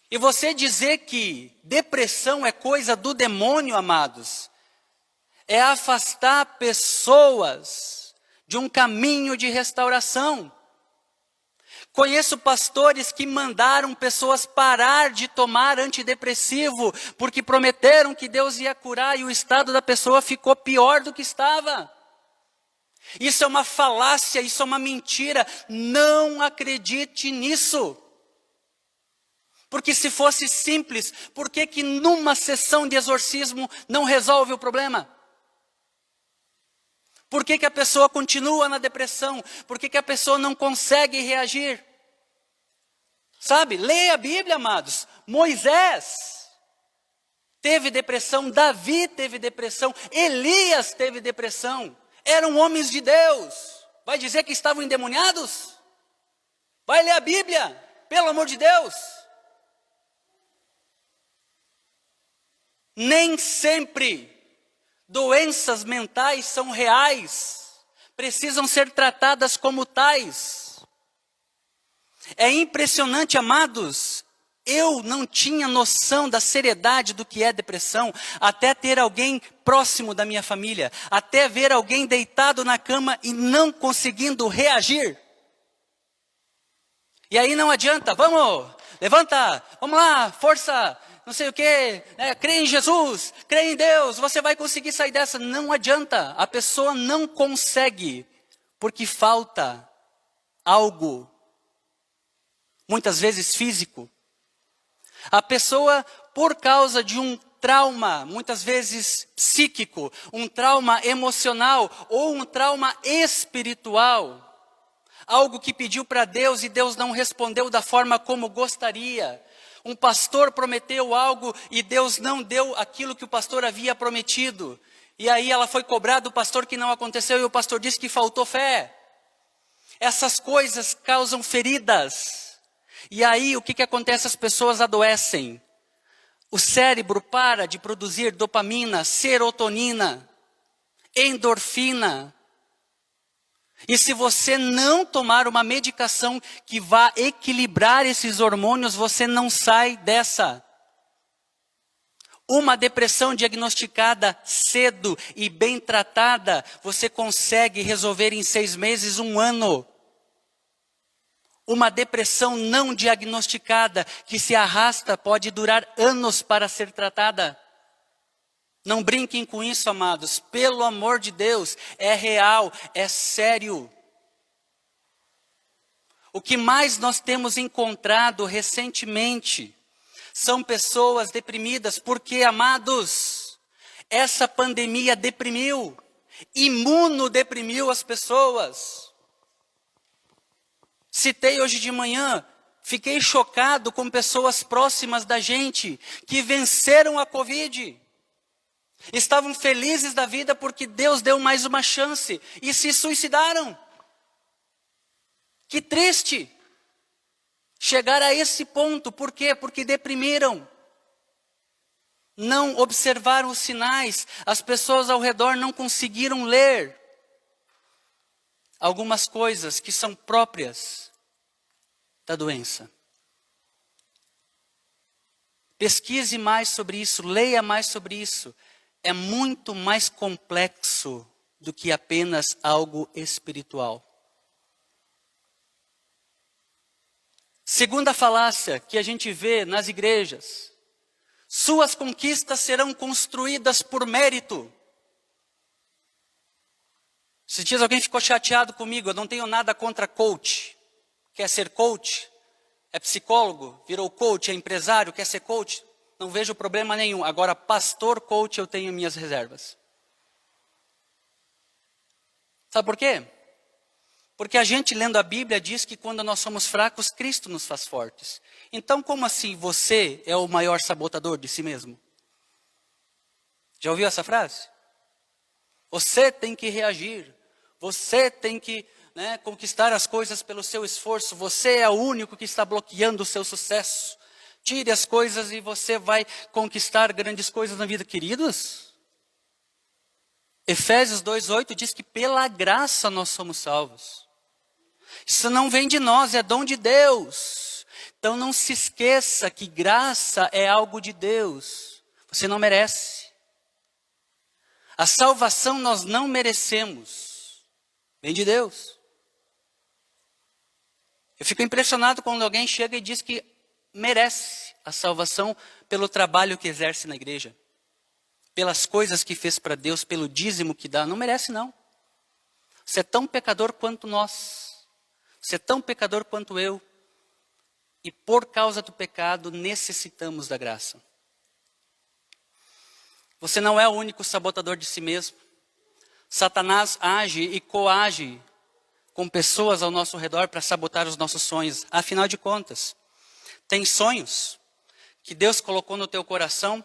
E você dizer que depressão é coisa do demônio, amados, é afastar pessoas de um caminho de restauração. Conheço pastores que mandaram pessoas parar de tomar antidepressivo, porque prometeram que Deus ia curar e o estado da pessoa ficou pior do que estava. Isso é uma falácia, isso é uma mentira. Não acredite nisso. Porque se fosse simples, por que numa sessão de exorcismo não resolve o problema? Por que a pessoa continua na depressão? Por que a pessoa não consegue reagir? Sabe, leia a Bíblia, amados. Moisés teve depressão, Davi teve depressão, Elias teve depressão. Eram homens de Deus. Vai dizer que estavam endemoniados? Vai ler a Bíblia, pelo amor de Deus. Nem sempre doenças mentais são reais, precisam ser tratadas como tais. É impressionante, amados, eu não tinha noção da seriedade do que é depressão, até ter alguém próximo da minha família, até ver alguém deitado na cama e não conseguindo reagir. E aí não adianta, vamos, levanta, vamos lá, força, não sei o que, crê em Jesus, crê em Deus, você vai conseguir sair dessa. Não adianta, a pessoa não consegue, porque falta algo, muitas vezes físico. A pessoa, por causa de um trauma, muitas vezes psíquico, um trauma emocional ou um trauma espiritual, algo que pediu para Deus e Deus não respondeu da forma como gostaria. Um pastor prometeu algo e Deus não deu aquilo que o pastor havia prometido. E aí ela foi cobrar do pastor que não aconteceu e o pastor disse que faltou fé. Essas coisas causam feridas. E aí o que acontece? As pessoas adoecem. O cérebro para de produzir dopamina, serotonina, endorfina. E se você não tomar uma medicação que vá equilibrar esses hormônios, você não sai dessa. Uma depressão diagnosticada cedo e bem tratada, você consegue resolver em 6 meses, 1 ano. Uma depressão não diagnosticada, que se arrasta, pode durar anos para ser tratada. Não brinquem com isso, amados. Pelo amor de Deus, é real, é sério. O que mais nós temos encontrado recentemente são pessoas deprimidas, porque, amados, essa pandemia deprimiu, imunodeprimiu as pessoas. Citei hoje de manhã, fiquei chocado com pessoas próximas da gente que venceram a Covid. Estavam felizes da vida porque Deus deu mais uma chance e se suicidaram. Que triste chegar a esse ponto. Por quê? Porque deprimiram. Não observaram os sinais. As pessoas ao redor não conseguiram ler algumas coisas que são próprias da doença. Pesquise mais sobre isso, leia mais sobre isso. É muito mais complexo do que apenas algo espiritual. Segunda falácia que a gente vê nas igrejas: suas conquistas serão construídas por mérito. Esses dias alguém ficou chateado comigo. Eu não tenho nada contra coach. Quer ser coach? É psicólogo, virou coach, é empresário, quer ser coach? Não vejo problema nenhum. Agora, pastor coach, eu tenho minhas reservas. Sabe por quê? Porque a gente, lendo a Bíblia, diz que quando nós somos fracos, Cristo nos faz fortes. Então, como assim você é o maior sabotador de si mesmo? Já ouviu essa frase? Você tem que reagir. Você tem que conquistar as coisas pelo seu esforço. Você é o único que está bloqueando o seu sucesso. Tire as coisas e você vai conquistar grandes coisas na vida. Queridos, Efésios 2:8 diz que pela graça nós somos salvos. Isso não vem de nós, é dom de Deus. Então não se esqueça que graça é algo de Deus. Você não merece. A salvação nós não merecemos. Vem de Deus. Eu fico impressionado quando alguém chega e diz que merece a salvação pelo trabalho que exerce na igreja, pelas coisas que fez para Deus, pelo dízimo que dá. Não merece, não. Você é tão pecador quanto nós. Você é tão pecador quanto eu. E por causa do pecado necessitamos da graça. Você não é o único sabotador de si mesmo. Satanás age e coage com pessoas ao nosso redor para sabotar os nossos sonhos. Afinal de contas, tem sonhos que Deus colocou no teu coração,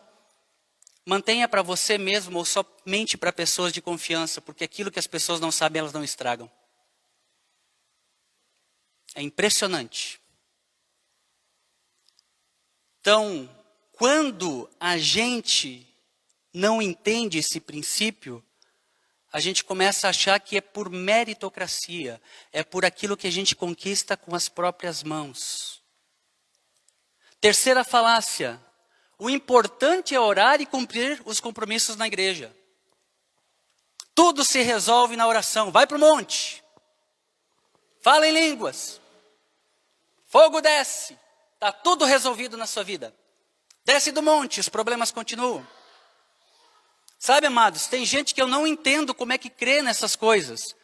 mantenha para você mesmo ou somente para pessoas de confiança, porque aquilo que as pessoas não sabem, elas não estragam. É impressionante. Então, quando a gente não entende esse princípio, a gente começa a achar que é por meritocracia, é por aquilo que a gente conquista com as próprias mãos. Terceira falácia: o importante é orar e cumprir os compromissos na igreja. Tudo se resolve na oração. Vai para o monte, fala em línguas, fogo desce, está tudo resolvido na sua vida. Desce do monte, os problemas continuam. Sabe, amados, tem gente que eu não entendo como é que crê nessas coisas.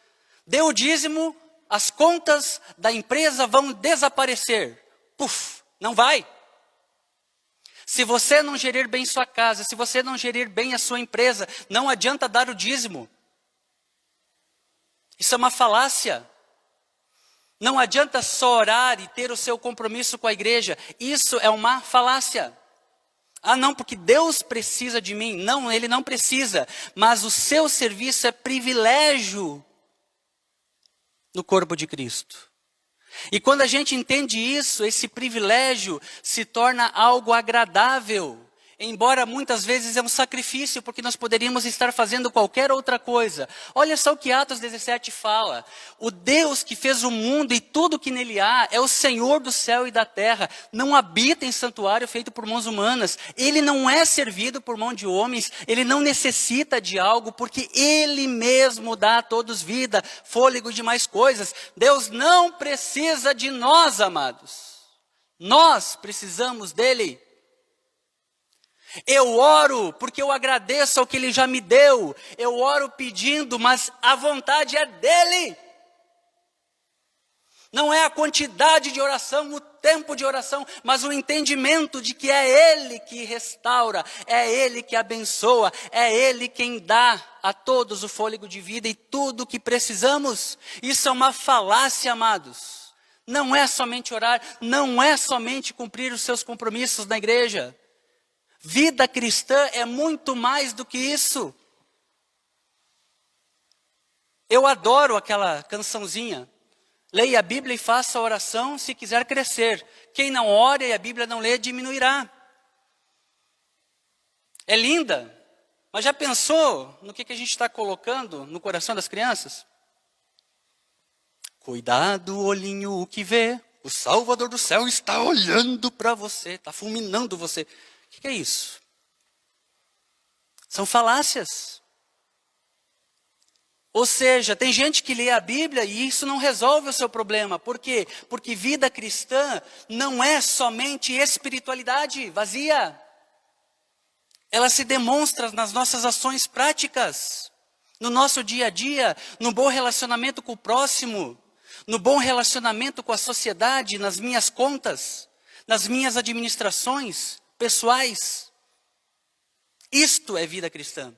Deu o dízimo, as contas da empresa vão desaparecer. Puf, não vai. Se você não gerir bem sua casa, se você não gerir bem a sua empresa, não adianta dar o dízimo. Isso é uma falácia. Não adianta só orar e ter o seu compromisso com a igreja. Isso é uma falácia. Ah, não, porque Deus precisa de mim. Não, Ele não precisa. Mas o seu serviço é privilégio no corpo de Cristo. E quando a gente entende isso, esse privilégio se torna algo agradável. Embora muitas vezes é um sacrifício, porque nós poderíamos estar fazendo qualquer outra coisa. Olha só o que Atos 17 fala. O Deus que fez o mundo e tudo que nele há é o Senhor do céu e da terra. Não habita em santuário feito por mãos humanas. Ele não é servido por mão de homens. Ele não necessita de algo, porque Ele mesmo dá a todos vida, fôlego de mais coisas. Deus não precisa de nós, amados. Nós precisamos dEle. Eu oro porque eu agradeço ao que Ele já me deu. Eu oro pedindo, mas a vontade é dEle. Não é a quantidade de oração, o tempo de oração, mas o entendimento de que é Ele que restaura, é Ele que abençoa, é Ele quem dá a todos o fôlego de vida e tudo o que precisamos. Isso é uma falácia, amados. Não é somente orar, não é somente cumprir os seus compromissos na igreja. Vida cristã é muito mais do que isso. Eu adoro aquela cançãozinha. Leia a Bíblia e faça a oração se quiser crescer. Quem não ora e a Bíblia não lê, diminuirá. É linda, mas já pensou no que a gente está colocando no coração das crianças? Cuidado, olhinho, o que vê. O Salvador do céu está olhando para você, está fulminando você. O que é isso? São falácias. Ou seja, tem gente que lê a Bíblia e isso não resolve o seu problema. Por quê? Porque vida cristã não é somente espiritualidade vazia. Ela se demonstra nas nossas ações práticas, no nosso dia a dia, no bom relacionamento com o próximo, no bom relacionamento com a sociedade, nas minhas contas, nas minhas administrações pessoais. Isto é vida cristã.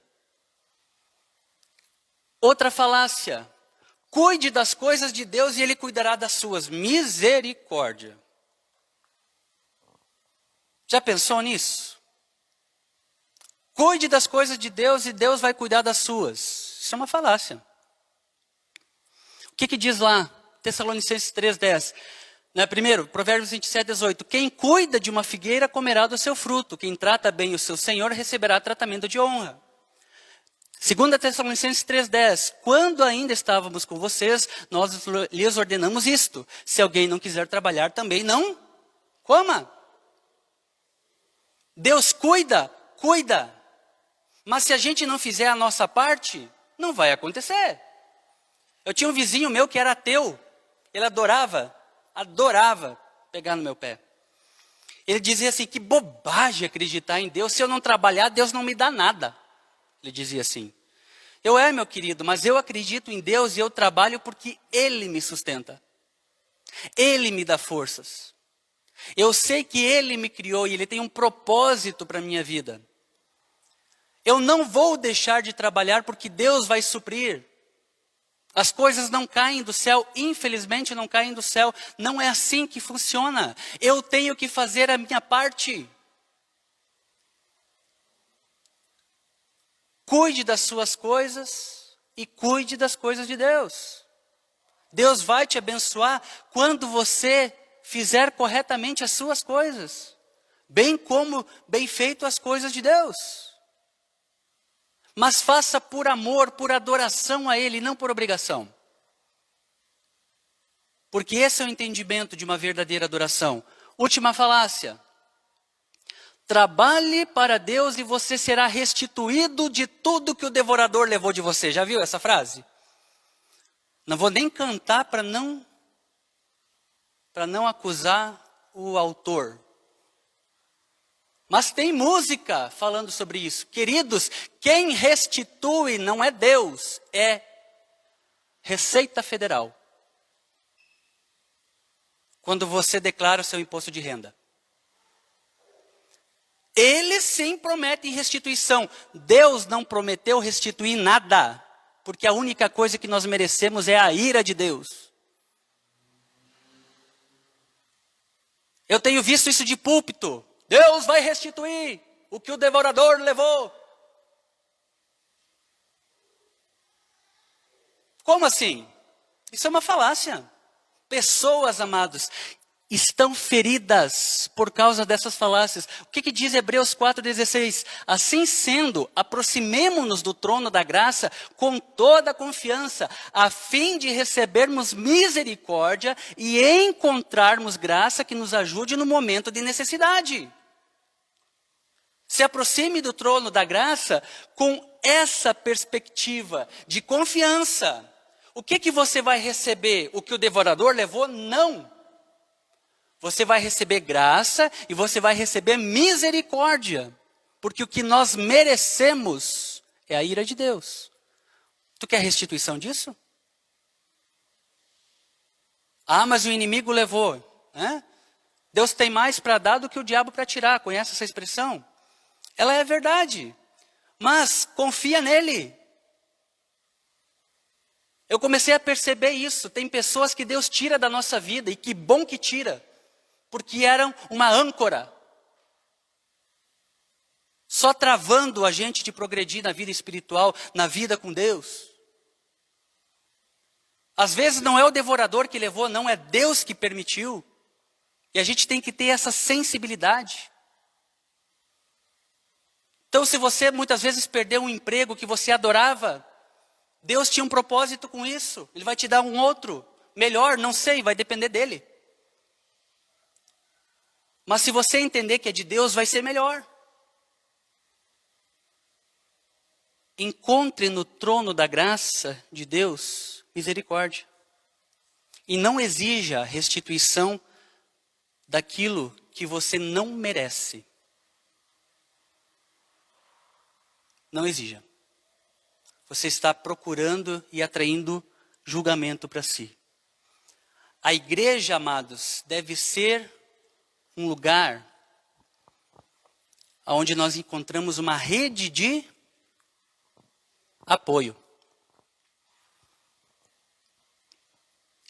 Outra falácia: cuide das coisas de Deus e Ele cuidará das suas. Misericórdia. Já pensou nisso? Cuide das coisas de Deus e Deus vai cuidar das suas. Isso é uma falácia. O que diz lá? Tessalonicenses 3:10. Primeiro, Provérbios 27:18. Quem cuida de uma figueira comerá do seu fruto. Quem trata bem o seu senhor receberá tratamento de honra. 2 Tessalonicenses 3:10. Quando ainda estávamos com vocês, nós lhes ordenamos isto: se alguém não quiser trabalhar, também não coma. Deus cuida. Mas se a gente não fizer a nossa parte, não vai acontecer. Eu tinha um vizinho meu que era ateu. Ele adorava pegar no meu pé. Ele dizia assim: que bobagem acreditar em Deus. Se eu não trabalhar, Deus não me dá nada. Ele dizia assim. Meu querido, mas eu acredito em Deus e eu trabalho porque Ele me sustenta. Ele me dá forças. Eu sei que Ele me criou e Ele tem um propósito para a minha vida. Eu não vou deixar de trabalhar porque Deus vai suprir. As coisas não caem do céu, infelizmente não caem do céu. Não é assim que funciona. Eu tenho que fazer a minha parte. Cuide das suas coisas e cuide das coisas de Deus. Deus vai te abençoar quando você fizer corretamente as suas coisas, bem como bem feito as coisas de Deus. Mas faça por amor, por adoração a Ele, não por obrigação. Porque esse é o entendimento de uma verdadeira adoração. Última falácia. Trabalhe para Deus e você será restituído de tudo que o devorador levou de você. Já viu essa frase? Não vou nem cantar para não acusar o autor. Mas tem música falando sobre isso. Queridos, quem restitui não é Deus, é Receita Federal. Quando você declara o seu imposto de renda. Eles sim prometem restituição. Deus não prometeu restituir nada, porque a única coisa que nós merecemos é a ira de Deus. Eu tenho visto isso de púlpito. Deus vai restituir o que o devorador levou. Como assim? Isso é uma falácia. Pessoas, amados, estão feridas por causa dessas falácias. O que diz Hebreus 4,16? Assim sendo, aproximemo-nos do trono da graça com toda a confiança, a fim de recebermos misericórdia e encontrarmos graça que nos ajude no momento de necessidade. Se aproxime do trono da graça com essa perspectiva de confiança. O que você vai receber? O que o devorador levou? Não. Você vai receber graça e você vai receber misericórdia. Porque o que nós merecemos é a ira de Deus. Tu quer restituição disso? Ah, mas o inimigo levou. Né? Deus tem mais para dar do que o diabo para tirar. Conhece essa expressão? Ela é verdade. Mas confia nele. Eu comecei a perceber isso. Tem pessoas que Deus tira da nossa vida. E que bom que tira. Porque eram uma âncora. Só travando a gente de progredir na vida espiritual, na vida com Deus. Às vezes não é o devorador que levou, não, é Deus que permitiu. E a gente tem que ter essa sensibilidade. Então, se você muitas vezes perdeu um emprego que você adorava, Deus tinha um propósito com isso. Ele vai te dar um outro, melhor, não sei, vai depender dele. Mas se você entender que é de Deus, vai ser melhor. encontre no trono da graça de Deus misericórdia. E não exija restituição daquilo que você não merece. Não exija. Você está procurando e atraindo julgamento para si. A igreja, amados, deve ser um lugar onde nós encontramos uma rede de apoio.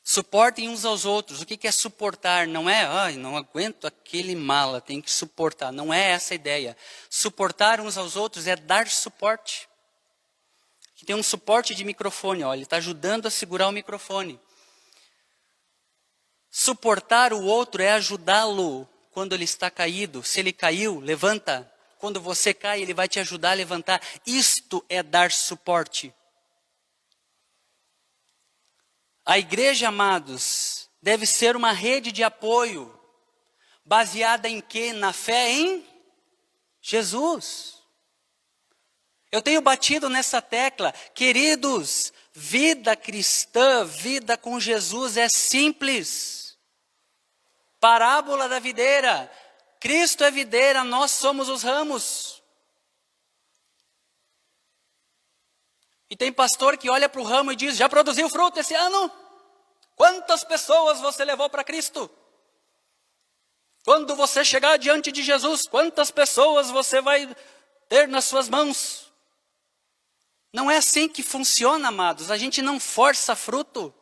Suportem uns aos outros. O que é suportar? Não é, ai, não aguento aquele mala, tem que suportar. Não é essa a ideia. Suportar uns aos outros é dar suporte. Aqui tem um suporte de microfone, ó, ele está ajudando a segurar o microfone. Suportar o outro é ajudá-lo quando ele está caído. Se ele caiu, levanta. Quando você cai, ele vai te ajudar a levantar. Isto é dar suporte. A igreja, amados, deve ser uma rede de apoio, baseada em quê? Na fé em Jesus. Eu tenho batido nessa tecla, queridos, vida cristã, vida com Jesus é simples. Parábola da videira, Cristo é videira, nós somos os ramos. E tem pastor que olha para o ramo e diz, já produziu fruto esse ano? Quantas pessoas você levou para Cristo? Quando você chegar diante de Jesus, quantas pessoas você vai ter nas suas mãos? Não é assim que funciona, amados. A gente não força fruto.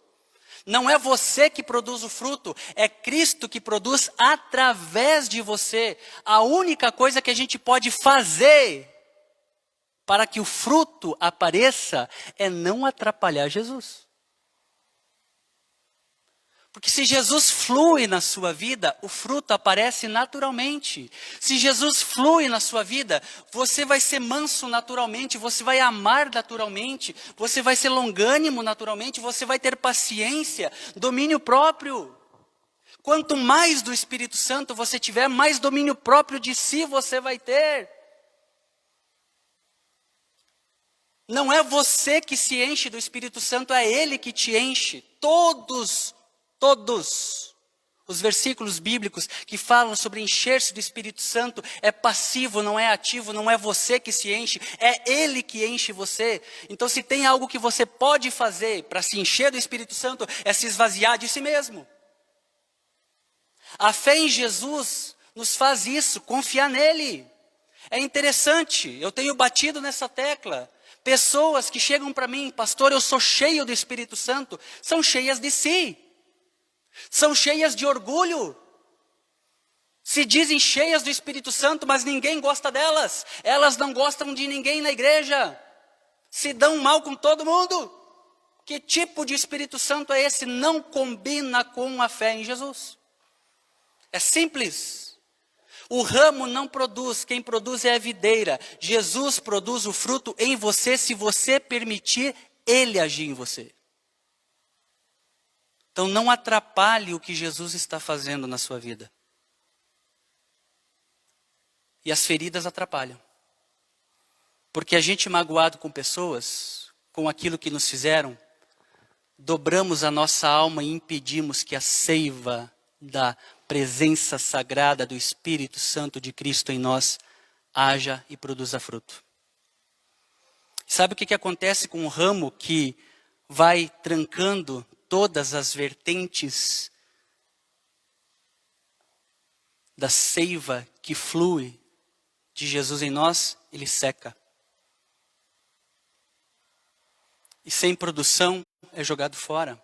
Não é você que produz o fruto, é Cristo que produz através de você. A única coisa que a gente pode fazer para que o fruto apareça é não atrapalhar Jesus. Porque se Jesus flui na sua vida, o fruto aparece naturalmente. Se Jesus flui na sua vida, você vai ser manso naturalmente, você vai amar naturalmente, você vai ser longânimo naturalmente, você vai ter paciência, domínio próprio. Quanto mais do Espírito Santo você tiver, mais domínio próprio de si você vai ter. Não é você que se enche do Espírito Santo, é Ele que te enche. Todos os versículos bíblicos que falam sobre encher-se do Espírito Santo é passivo, não é ativo, não é você que se enche, é Ele que enche você. Então se tem algo que você pode fazer para se encher do Espírito Santo, é se esvaziar de si mesmo. A fé em Jesus nos faz isso, confiar nele. É interessante, eu tenho batido nessa tecla. Pessoas que chegam para mim, pastor, eu sou cheio do Espírito Santo, são cheias de si. São cheias de orgulho. Se dizem cheias do Espírito Santo, mas ninguém gosta delas. Elas não gostam de ninguém na igreja. Se dão mal com todo mundo. Que tipo de Espírito Santo é esse? Não combina com a fé em Jesus. É simples. O ramo não produz, quem produz é a videira. Jesus produz o fruto em você, se você permitir Ele agir em você. Então não atrapalhe o que Jesus está fazendo na sua vida. E as feridas atrapalham. Porque a gente magoado com pessoas, com aquilo que nos fizeram, dobramos a nossa alma e impedimos que a seiva da presença sagrada do Espírito Santo de Cristo em nós haja e produza fruto. Sabe o que acontece com um ramo que vai trancando todas as vertentes da seiva que flui de Jesus em nós? Ele seca. E sem produção é jogado fora.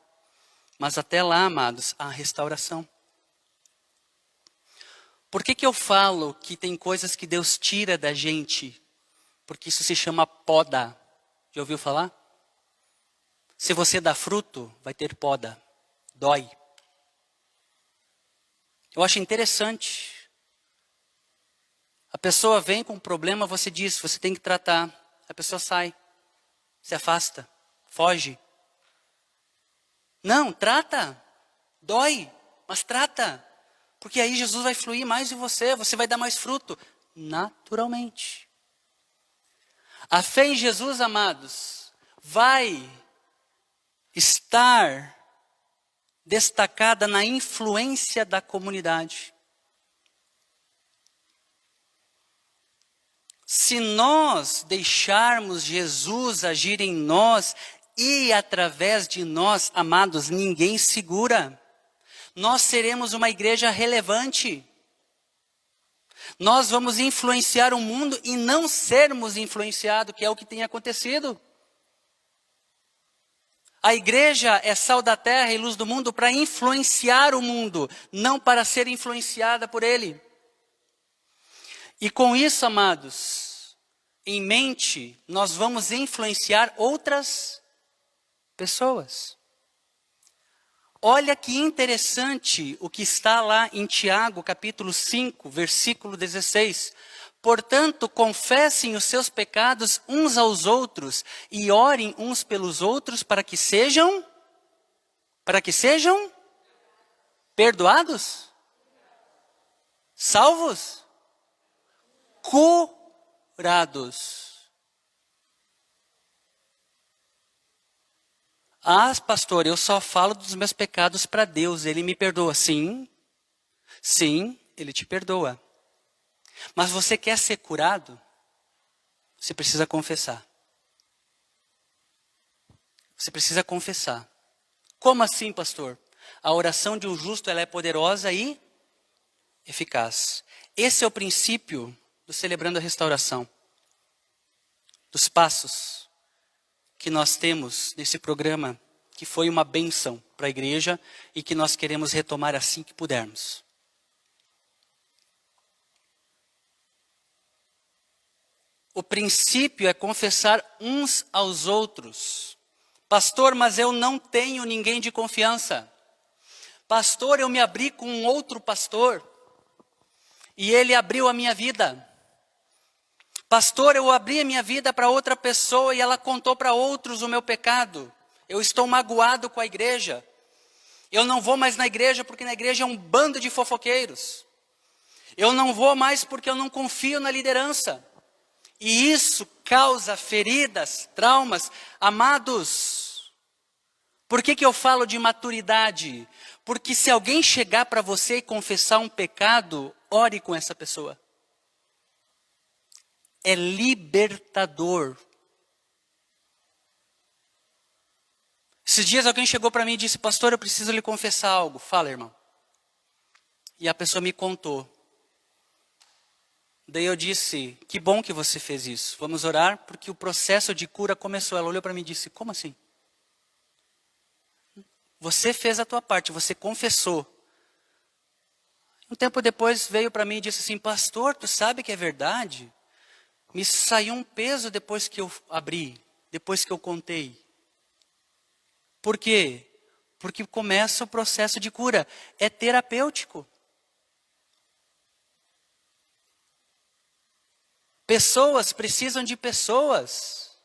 Mas até lá, amados, há restauração. Por que eu falo que tem coisas que Deus tira da gente? Porque isso se chama poda. Já ouviu falar? Se você dá fruto, vai ter poda. Dói. Eu acho interessante. A pessoa vem com um problema, você diz, você tem que tratar. A pessoa sai, se afasta, foge. Não, trata. Dói, mas trata. Porque aí Jesus vai fluir mais em você, você vai dar mais fruto, naturalmente. A fé em Jesus, amados, vai estar destacada na influência da comunidade. Se nós deixarmos Jesus agir em nós e através de nós, amados, ninguém segura. Nós seremos uma igreja relevante. Nós vamos influenciar o mundo e não sermos influenciados, que é o que tem acontecido. A igreja é sal da terra e luz do mundo para influenciar o mundo, não para ser influenciada por ele. E com isso, amados, em mente, nós vamos influenciar outras pessoas. Olha que interessante o que está lá em Tiago, capítulo 5, versículo 16. Portanto, confessem os seus pecados uns aos outros e orem uns pelos outros para que sejam perdoados, salvos, curados. Ah, pastor, eu só falo dos meus pecados para Deus, Ele me perdoa. Sim, Ele te perdoa. Mas você quer ser curado? Você precisa confessar. Você precisa confessar. Como assim, pastor? A oração de um justo, ela é poderosa e eficaz. Esse é o princípio do Celebrando a Restauração. Dos passos que nós temos nesse programa, que foi uma bênção para a igreja e que nós queremos retomar assim que pudermos. O princípio é confessar uns aos outros. Pastor, mas eu não tenho ninguém de confiança. Pastor, eu me abri com um outro pastor e ele abriu a minha vida. Pastor, eu abri a minha vida para outra pessoa e ela contou para outros o meu pecado. Eu estou magoado com a igreja. Eu não vou mais na igreja porque na igreja é um bando de fofoqueiros. Eu não vou mais porque eu não confio na liderança. E isso causa feridas, traumas. Amados, por que eu falo de maturidade? Porque se alguém chegar para você e confessar um pecado, ore com essa pessoa. É libertador. Esses dias alguém chegou para mim e disse, pastor, eu preciso lhe confessar algo. Fala, irmão. E a pessoa me contou. Daí eu disse, que bom que você fez isso. Vamos orar, porque o processo de cura começou. Ela olhou para mim e disse, como assim? Você fez a tua parte, você confessou. Um tempo depois veio para mim e disse assim, pastor, tu sabe que é verdade? Me saiu um peso depois que eu abri, depois que eu contei. Por quê? Porque começa o processo de cura. É terapêutico. Pessoas precisam de pessoas.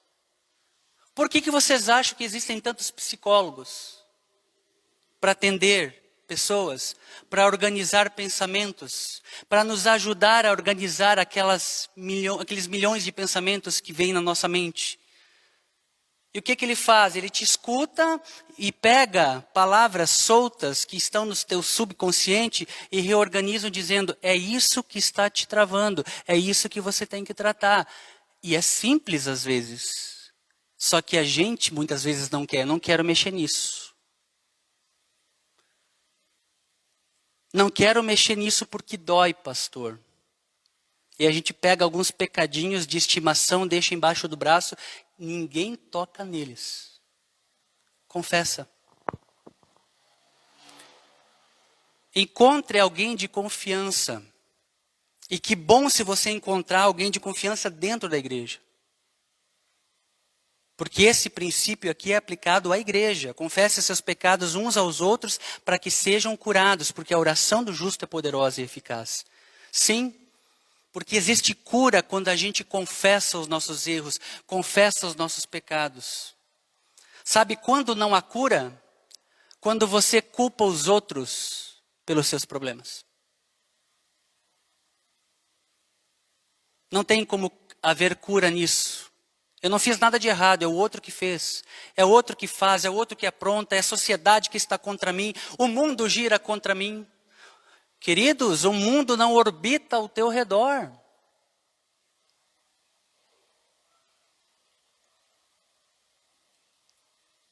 Por que vocês acham que existem tantos psicólogos? Para atender pessoas, para organizar pensamentos, para nos ajudar a organizar aqueles milhões de pensamentos que vêm na nossa mente. E o que ele faz? Ele te escuta e pega palavras soltas que estão no teu subconsciente e reorganizam dizendo, é isso que está te travando, é isso que você tem que tratar. E é simples às vezes, só que a gente muitas vezes não quero mexer nisso. Não quero mexer nisso porque dói, pastor. E a gente pega alguns pecadinhos de estimação, deixa embaixo do braço, ninguém toca neles. Confessa. Encontre alguém de confiança. E que bom se você encontrar alguém de confiança dentro da igreja. Porque esse princípio aqui é aplicado à igreja. Confesse seus pecados uns aos outros para que sejam curados, porque a oração do justo é poderosa e eficaz. Sim, porque existe cura quando a gente confessa os nossos erros, confessa os nossos pecados. Sabe quando não há cura? Quando você culpa os outros pelos seus problemas. Não tem como haver cura nisso. Eu não fiz nada de errado, é o outro que fez. É o outro que faz, é o outro que apronta, é a sociedade que está contra mim. O mundo gira contra mim. Queridos, o mundo não orbita ao teu redor.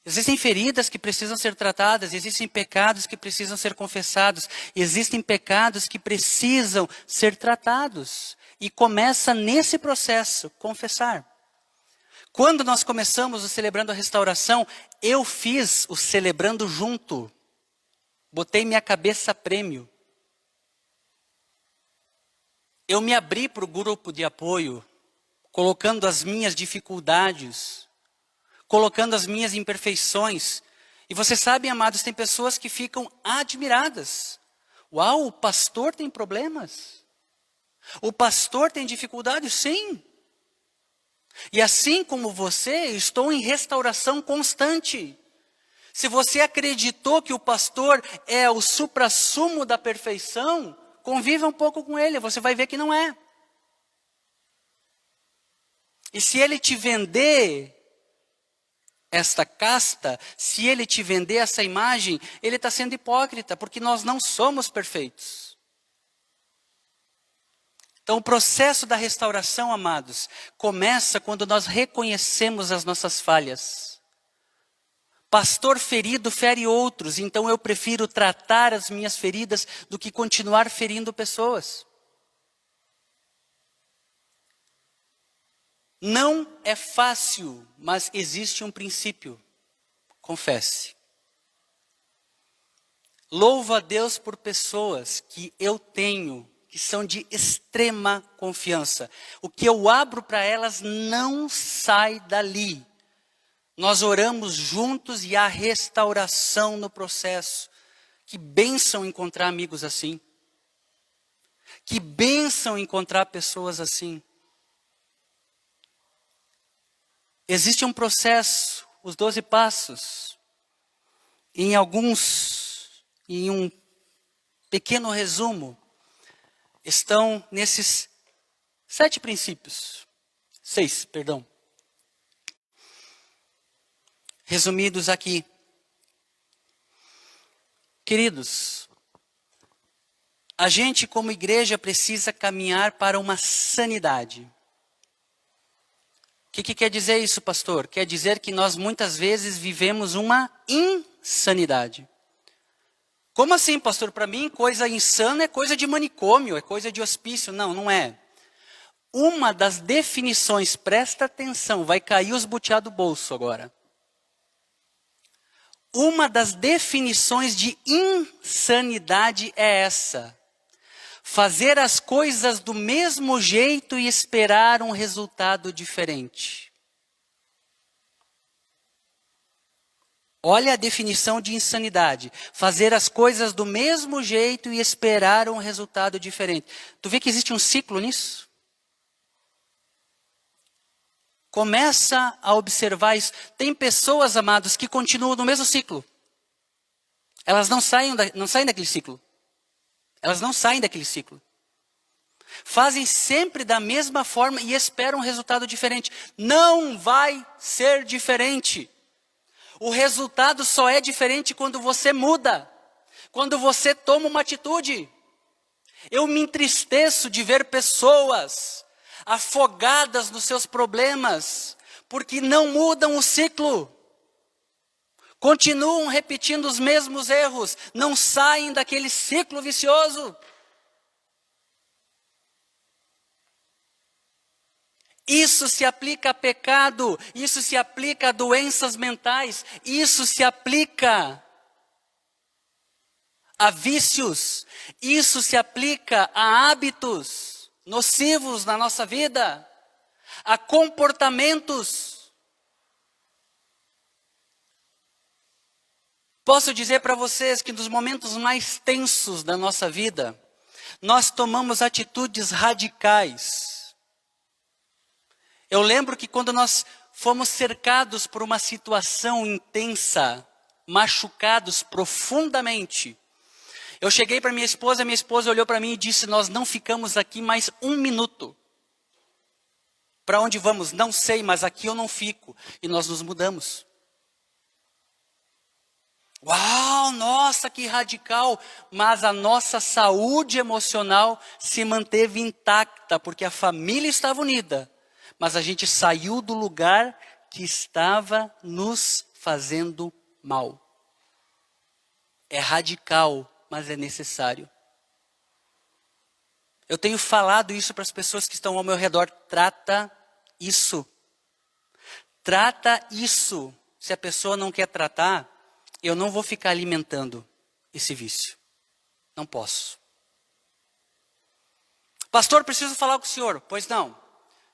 Existem feridas que precisam ser tratadas, existem pecados que precisam ser confessados, existem pecados que precisam ser tratados. E começa nesse processo, confessar. Quando nós começamos o Celebrando a Restauração, eu fiz o Celebrando junto. Botei minha cabeça a prêmio. Eu me abri para o grupo de apoio, colocando as minhas dificuldades, colocando as minhas imperfeições. E vocês sabem, amados, tem pessoas que ficam admiradas. Uau, o pastor tem problemas? O pastor tem dificuldades? Sim. E assim como você, estou em restauração constante. Se você acreditou que o pastor é o suprassumo da perfeição, conviva um pouco com ele, você vai ver que não é. E se ele te vender esta casta, se ele te vender essa imagem, ele está sendo hipócrita, porque nós não somos perfeitos. Então o processo da restauração, amados, começa quando nós reconhecemos as nossas falhas. Pastor ferido fere outros, então eu prefiro tratar as minhas feridas do que continuar ferindo pessoas. Não é fácil, mas existe um princípio. Confesse. Louvo a Deus por pessoas que eu tenho, que são de extrema confiança. O que eu abro para elas não sai dali. Nós oramos juntos e há restauração no processo. Que bênção encontrar amigos assim. Que bênção encontrar pessoas assim. Existe um processo, os 12 passos. Em um pequeno resumo, estão nesses 6 princípios. Resumidos aqui. Queridos, a gente como igreja precisa caminhar para uma sanidade. O que quer dizer isso, pastor? Quer dizer que nós muitas vezes vivemos uma insanidade. Como assim, pastor? Para mim, coisa insana é coisa de manicômio, é coisa de hospício. Não, não é. Uma das definições, presta atenção, vai cair os butiá do bolso agora. Uma das definições de insanidade é essa. Fazer as coisas do mesmo jeito e esperar um resultado diferente. Olha a definição de insanidade. Fazer as coisas do mesmo jeito e esperar um resultado diferente. Tu vê que existe um ciclo nisso? Começa a observar isso. Tem pessoas, amados, que continuam no mesmo ciclo. Elas não saem daquele ciclo. Elas não saem daquele ciclo. Fazem sempre da mesma forma e esperam um resultado diferente. Não vai ser diferente. O resultado só é diferente quando você muda. Quando você toma uma atitude. Eu me entristeço de ver pessoas afogadas nos seus problemas, porque não mudam o ciclo. Continuam repetindo os mesmos erros, não saem daquele ciclo vicioso. Isso se aplica a pecado, isso se aplica a doenças mentais, isso se aplica a vícios, isso se aplica a hábitos nocivos na nossa vida, a comportamentos. Posso dizer para vocês que nos momentos mais tensos da nossa vida, nós tomamos atitudes radicais. Eu lembro que quando nós fomos cercados por uma situação intensa, machucados profundamente, eu cheguei para minha esposa olhou para mim e disse, nós não ficamos aqui mais 1 minuto. Para onde vamos? Não sei, mas aqui eu não fico. E nós nos mudamos. Uau, nossa, que radical! Mas a nossa saúde emocional se manteve intacta, porque a família estava unida. Mas a gente saiu do lugar que estava nos fazendo mal. É radical, mas é necessário. Eu tenho falado isso para as pessoas que estão ao meu redor. Trata isso. Trata isso. Se a pessoa não quer tratar, eu não vou ficar alimentando esse vício. Não posso. Pastor, preciso falar com o senhor. Pois não.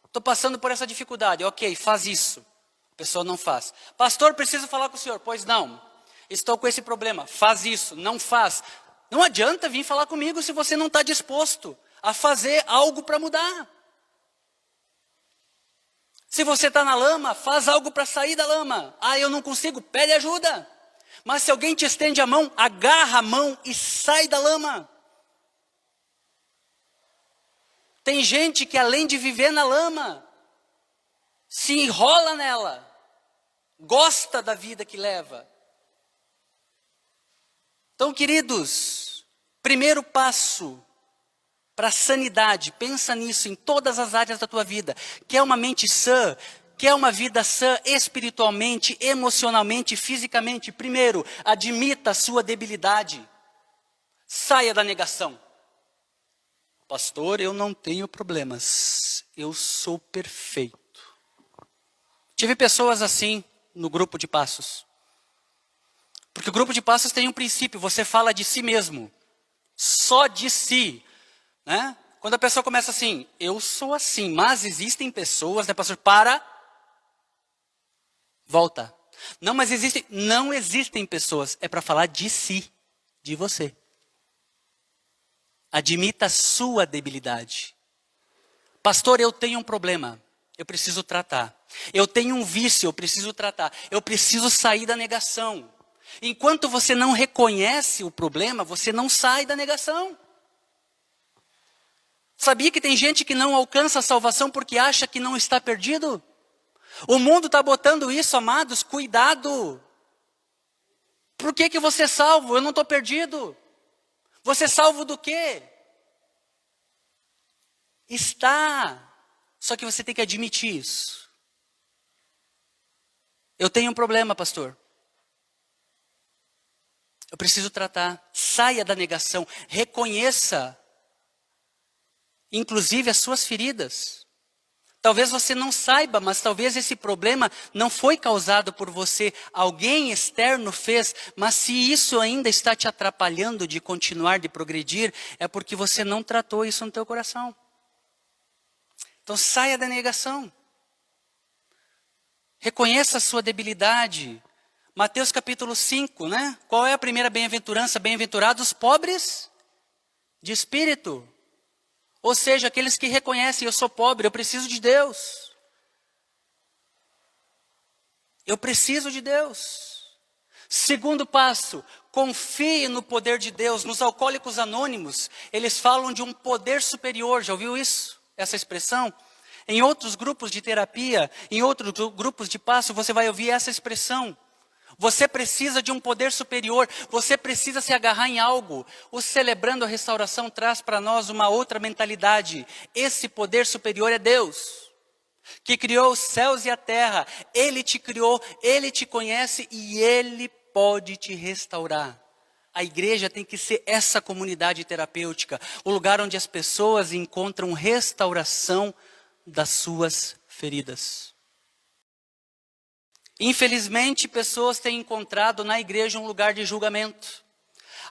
Estou passando por essa dificuldade. Ok, faz isso. A pessoa não faz. Pastor, preciso falar com o senhor. Pois não. Estou com esse problema. Faz isso. Não faz. Não adianta vir falar comigo se você não está disposto a fazer algo para mudar. Se você está na lama, faz algo para sair da lama. Ah, eu não consigo, pede ajuda. Mas se alguém te estende a mão, agarra a mão e sai da lama. Tem gente que além de viver na lama, se enrola nela. Gosta da vida que leva. Então, queridos, primeiro passo para a sanidade, pensa nisso em todas as áreas da tua vida. Quer uma mente sã? Quer uma vida sã espiritualmente, emocionalmente, fisicamente? Primeiro, admita a sua debilidade. Saia da negação. Pastor, eu não tenho problemas. Eu sou perfeito. Tive pessoas assim no grupo de passos. Porque o grupo de passos tem um princípio. Você fala de si mesmo. Só de si. Né? Quando a pessoa começa assim, eu sou assim, mas existem pessoas, né, pastor? Volta. Não, mas não existem pessoas, é para falar de si, de você. Admita a sua debilidade. Pastor, eu tenho um problema, eu preciso tratar. Eu tenho um vício, eu preciso tratar. Eu preciso sair da negação. Enquanto você não reconhece o problema, você não sai da negação. Sabia que tem gente que não alcança a salvação porque acha que não está perdido? O mundo está botando isso, amados, cuidado. Por que você é salvo? Eu não estou perdido. Você é salvo do quê? Está. Só que você tem que admitir isso. Eu tenho um problema, pastor. Eu preciso tratar. Saia da negação. Reconheça inclusive as suas feridas. Talvez você não saiba, mas talvez esse problema não foi causado por você. Alguém externo fez, mas se isso ainda está te atrapalhando de continuar, de progredir, é porque você não tratou isso no teu coração. Então saia da negação. Reconheça a sua debilidade. Mateus capítulo 5, né? Qual é a primeira bem-aventurança? Bem-aventurados os pobres de espírito. Ou seja, aqueles que reconhecem, eu sou pobre, eu preciso de Deus. Eu preciso de Deus. Segundo passo, confie no poder de Deus. Nos Alcoólicos Anônimos, eles falam de um poder superior. Já ouviu isso? Essa expressão? Em outros grupos de terapia, em outros grupos de passo, você vai ouvir essa expressão. Você precisa de um poder superior, você precisa se agarrar em algo. O Celebrando a Restauração traz para nós uma outra mentalidade. Esse poder superior é Deus, que criou os céus e a terra. Ele te criou, Ele te conhece e Ele pode te restaurar. A igreja tem que ser essa comunidade terapêutica, o lugar onde as pessoas encontram restauração das suas feridas. Infelizmente, pessoas têm encontrado na igreja um lugar de julgamento.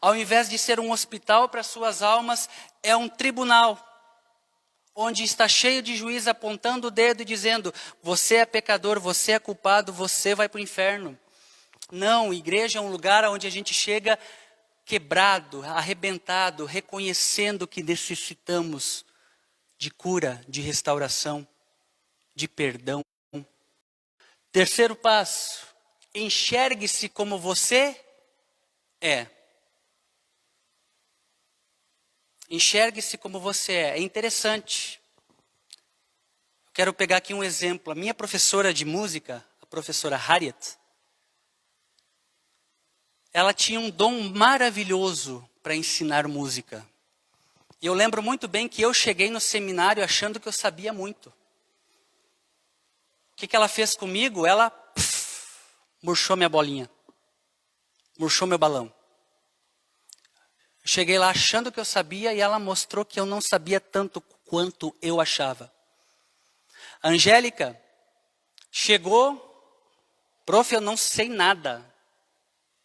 Ao invés de ser um hospital para suas almas, é um tribunal, onde está cheio de juiz apontando o dedo e dizendo, você é pecador, você é culpado, você vai para o inferno. Não, igreja é um lugar onde a gente chega quebrado, arrebentado, reconhecendo que necessitamos de cura, de restauração, de perdão. Terceiro passo, enxergue-se como você é. Enxergue-se como você é. É interessante. Quero pegar aqui um exemplo. A minha professora de música, a professora Harriet, ela tinha um dom maravilhoso para ensinar música. E eu lembro muito bem que eu cheguei no seminário achando que eu sabia muito. O que ela fez comigo? Ela murchou minha bolinha. Murchou meu balão. Eu cheguei lá achando que eu sabia e ela mostrou que eu não sabia tanto quanto eu achava. A Angélica chegou, prof, eu não sei nada.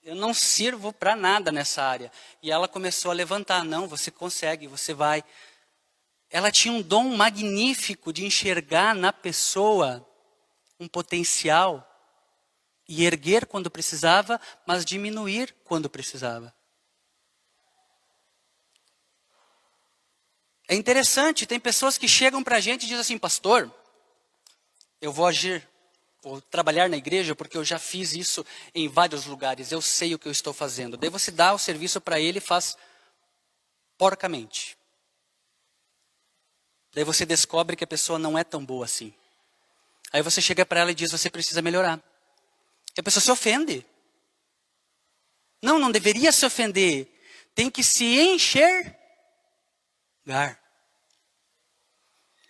Eu não sirvo para nada nessa área. E ela começou a levantar. Não, você consegue, você vai. Ela tinha um dom magnífico de enxergar na pessoa um potencial e erguer quando precisava, mas diminuir quando precisava. É interessante, tem pessoas que chegam para a gente e dizem assim, pastor, eu vou trabalhar na igreja porque eu já fiz isso em vários lugares, eu sei o que eu estou fazendo. Daí você dá o serviço para ele e faz porcamente. Daí você descobre que a pessoa não é tão boa assim. Aí você chega para ela e diz, você precisa melhorar. E a pessoa se ofende. Não deveria se ofender. Tem que se enxergar.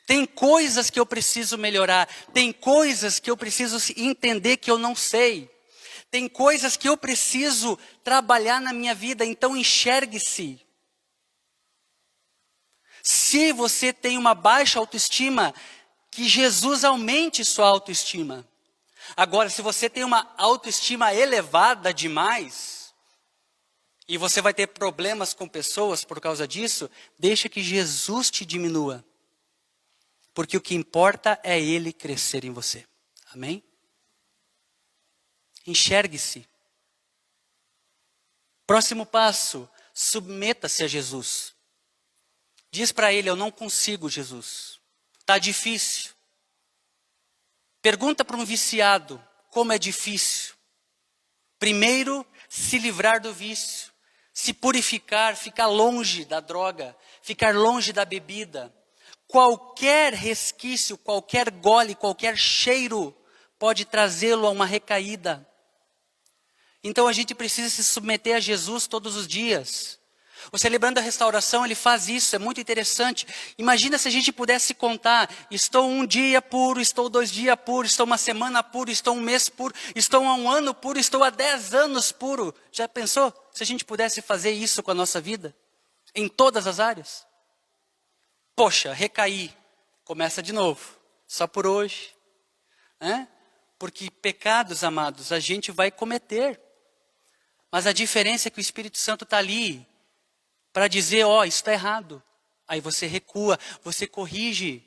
Tem coisas que eu preciso melhorar. Tem coisas que eu preciso entender que eu não sei. Tem coisas que eu preciso trabalhar na minha vida. Então enxergue-se. Se você tem uma baixa autoestima, que Jesus aumente sua autoestima. Agora, se você tem uma autoestima elevada demais, e você vai ter problemas com pessoas por causa disso, deixa que Jesus te diminua. Porque o que importa é Ele crescer em você. Amém? Enxergue-se. Próximo passo, submeta-se a Jesus. Diz para Ele, eu não consigo, Jesus. Está difícil. Pergunta para um viciado, como é difícil. Primeiro, se livrar do vício. Se purificar, ficar longe da droga. Ficar longe da bebida. Qualquer resquício, qualquer gole, qualquer cheiro pode trazê-lo a uma recaída. Então a gente precisa se submeter a Jesus todos os dias. O Celebrando a Restauração, ele faz isso, é muito interessante. Imagina se a gente pudesse contar, estou um dia puro, estou 2 dias puro, estou uma semana puro, estou um mês puro, estou há 1 ano puro, estou há 10 anos puro. Já pensou se a gente pudesse fazer isso com a nossa vida? Em todas as áreas? Poxa, recaí, começa de novo, só por hoje. Porque pecados, amados, a gente vai cometer. Mas a diferença é que o Espírito Santo está ali para dizer, isso está errado. Aí você recua, você corrige.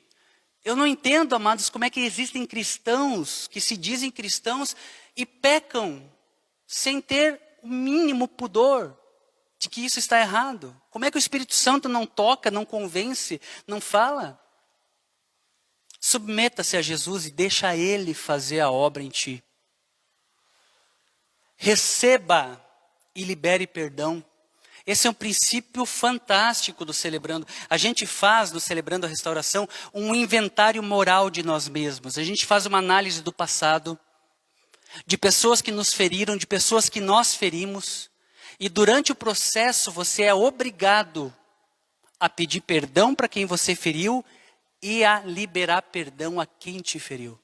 Eu não entendo, amados, como é que existem cristãos que se dizem cristãos e pecam sem ter o mínimo pudor de que isso está errado. Como é que o Espírito Santo não toca, não convence, não fala? Submeta-se a Jesus e deixa Ele fazer a obra em ti. Receba e libere perdão. Esse é um princípio fantástico do Celebrando. A gente faz, no Celebrando a Restauração, um inventário moral de nós mesmos. A gente faz uma análise do passado, de pessoas que nos feriram, de pessoas que nós ferimos. E durante o processo, você é obrigado a pedir perdão para quem você feriu e a liberar perdão a quem te feriu.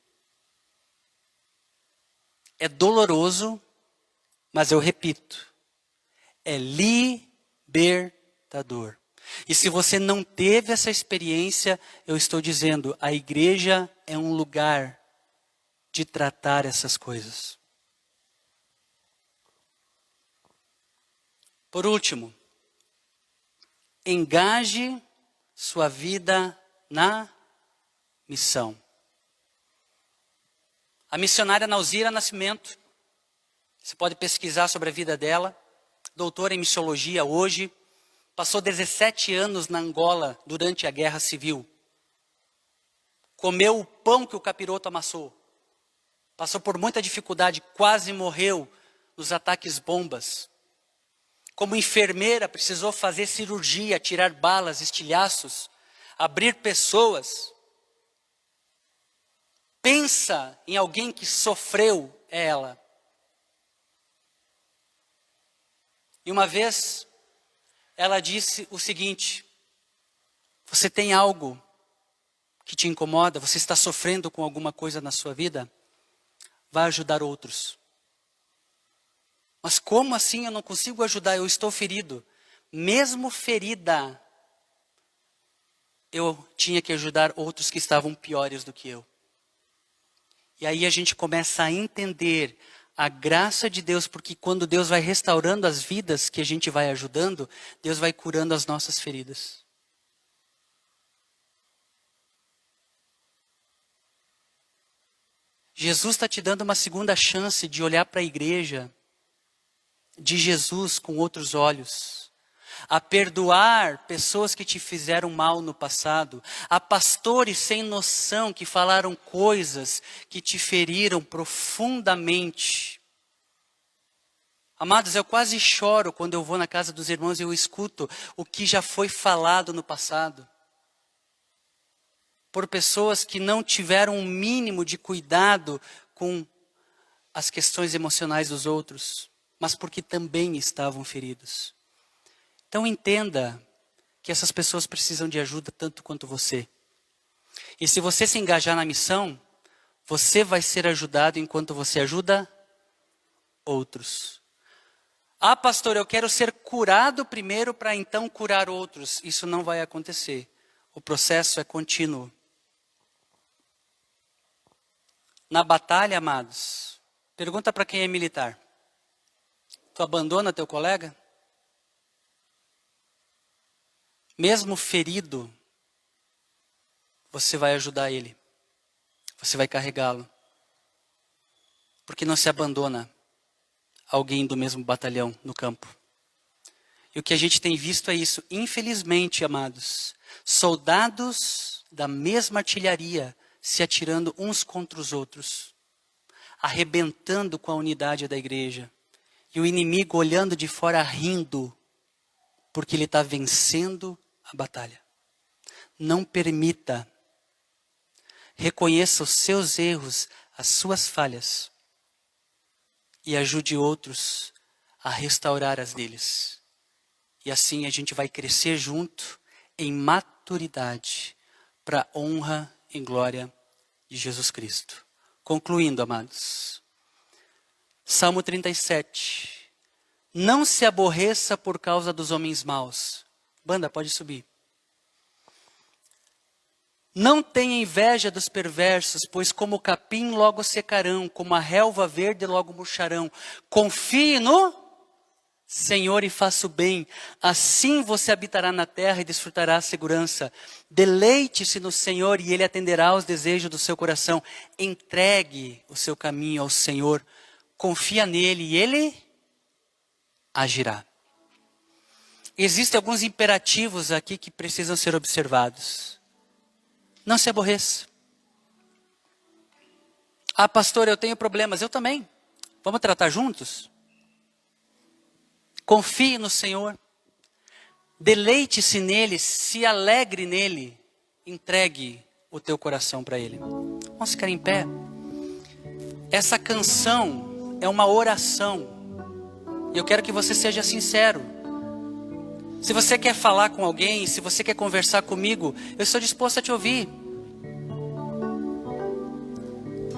É doloroso, mas eu repito, é libertador. E se você não teve essa experiência, eu estou dizendo, a igreja é um lugar de tratar essas coisas. Por último, engaje sua vida na missão. A missionária Nauzira Nascimento, você pode pesquisar sobre a vida dela, doutora em missiologia hoje, passou 17 anos na Angola durante a Guerra Civil. Comeu o pão que o capiroto amassou. Passou por muita dificuldade, quase morreu nos ataques bombas. Como enfermeira, precisou fazer cirurgia, tirar balas, estilhaços, abrir pessoas. pensa em alguém que sofreu, é ela. E uma vez, ela disse o seguinte: você tem algo que te incomoda? Você está sofrendo com alguma coisa na sua vida? Vai ajudar outros. Mas como assim eu não consigo ajudar? Eu estou ferido. Mesmo ferida, eu tinha que ajudar outros que estavam piores do que eu. E aí a gente começa a entender a graça de Deus, porque quando Deus vai restaurando as vidas que a gente vai ajudando, Deus vai curando as nossas feridas. Jesus está te dando uma segunda chance de olhar para a igreja de Jesus com outros olhos, a perdoar pessoas que te fizeram mal no passado, a pastores sem noção que falaram coisas que te feriram profundamente. Amados, eu quase choro quando eu vou na casa dos irmãos e eu escuto o que já foi falado no passado. Por pessoas que não tiveram um mínimo de cuidado com as questões emocionais dos outros, mas porque também estavam feridos. Então entenda que essas pessoas precisam de ajuda tanto quanto você. E se você se engajar na missão, você vai ser ajudado enquanto você ajuda outros. Ah, pastor, eu quero ser curado primeiro para então curar outros. Isso não vai acontecer. O processo é contínuo. Na batalha, amados, pergunta para quem é militar. Tu abandona teu colega? Mesmo ferido, você vai ajudar ele. Você vai carregá-lo. Porque não se abandona alguém do mesmo batalhão no campo. E o que a gente tem visto é isso. Infelizmente, amados, soldados da mesma artilharia se atirando uns contra os outros, arrebentando com a unidade da igreja. E o inimigo olhando de fora rindo, porque ele está vencendo a batalha. Não permita. Reconheça os seus erros, as suas falhas. E ajude outros a restaurar as deles. E assim a gente vai crescer junto em maturidade para a honra e glória de Jesus Cristo. Concluindo, amados. Salmo 37. Não se aborreça por causa dos homens maus. Banda, pode subir. Não tenha inveja dos perversos, pois como o capim logo secarão, como a relva verde logo murcharão. Confie no Senhor e faça o bem. Assim você habitará na terra e desfrutará a segurança. Deleite-se no Senhor e Ele atenderá aos desejos do seu coração. Entregue o seu caminho ao Senhor. Confia nele e Ele agirá. Existem alguns imperativos aqui que precisam ser observados. Não se aborreça. Ah, pastor, eu tenho problemas. Eu também. Vamos tratar juntos? Confie no Senhor. Deleite-se nele, se alegre nele. Entregue o teu coração para Ele. Vamos ficar em pé. Essa canção é uma oração. E eu quero que você seja sincero. Se você quer falar com alguém, se você quer conversar comigo, eu estou disposto a te ouvir.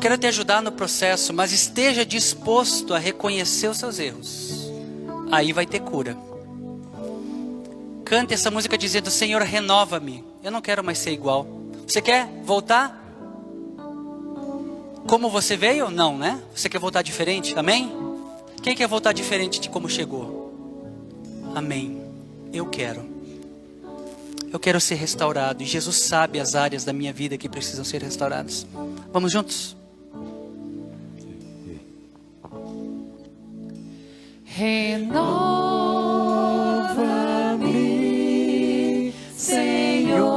Quero te ajudar no processo, mas esteja disposto a reconhecer os seus erros. Aí vai ter cura. Cante essa música dizendo: Senhor, renova-me. Eu não quero mais ser igual. Você quer voltar? Como você veio? Não, né? Você quer voltar diferente? Amém? Quem quer voltar diferente de como chegou? Amém. Eu quero. Eu quero ser restaurado. E Jesus sabe as áreas da minha vida que precisam ser restauradas. Vamos juntos? Renova-me, Senhor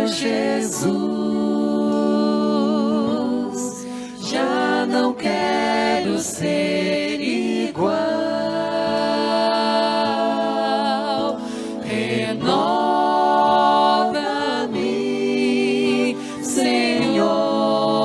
Jesus. Já não quero ser igual. Renova-me, Senhor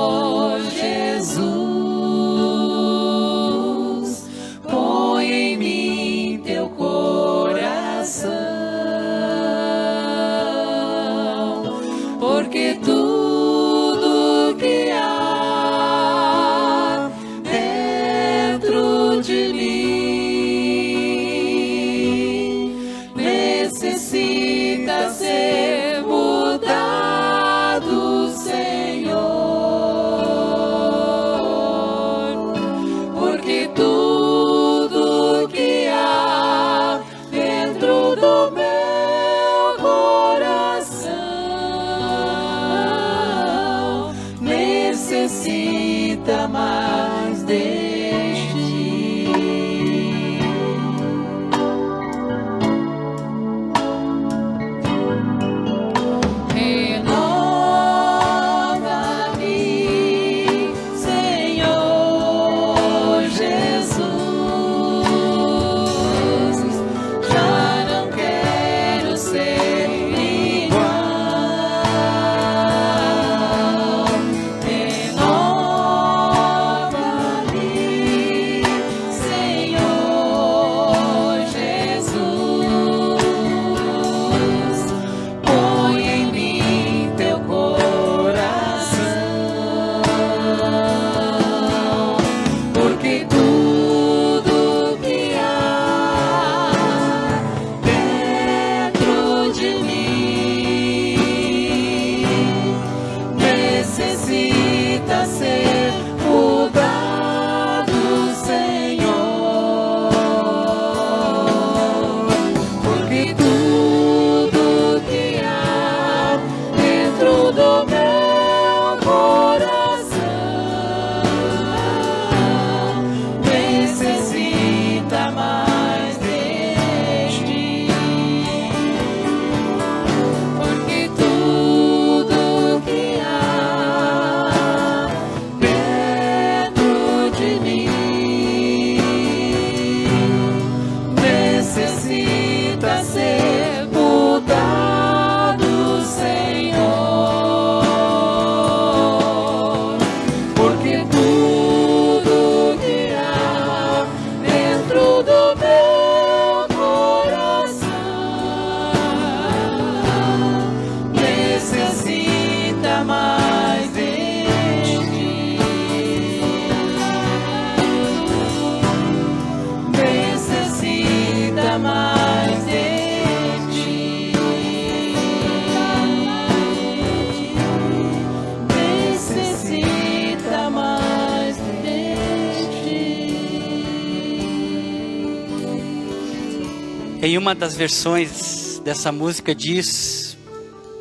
Em uma das versões dessa música diz: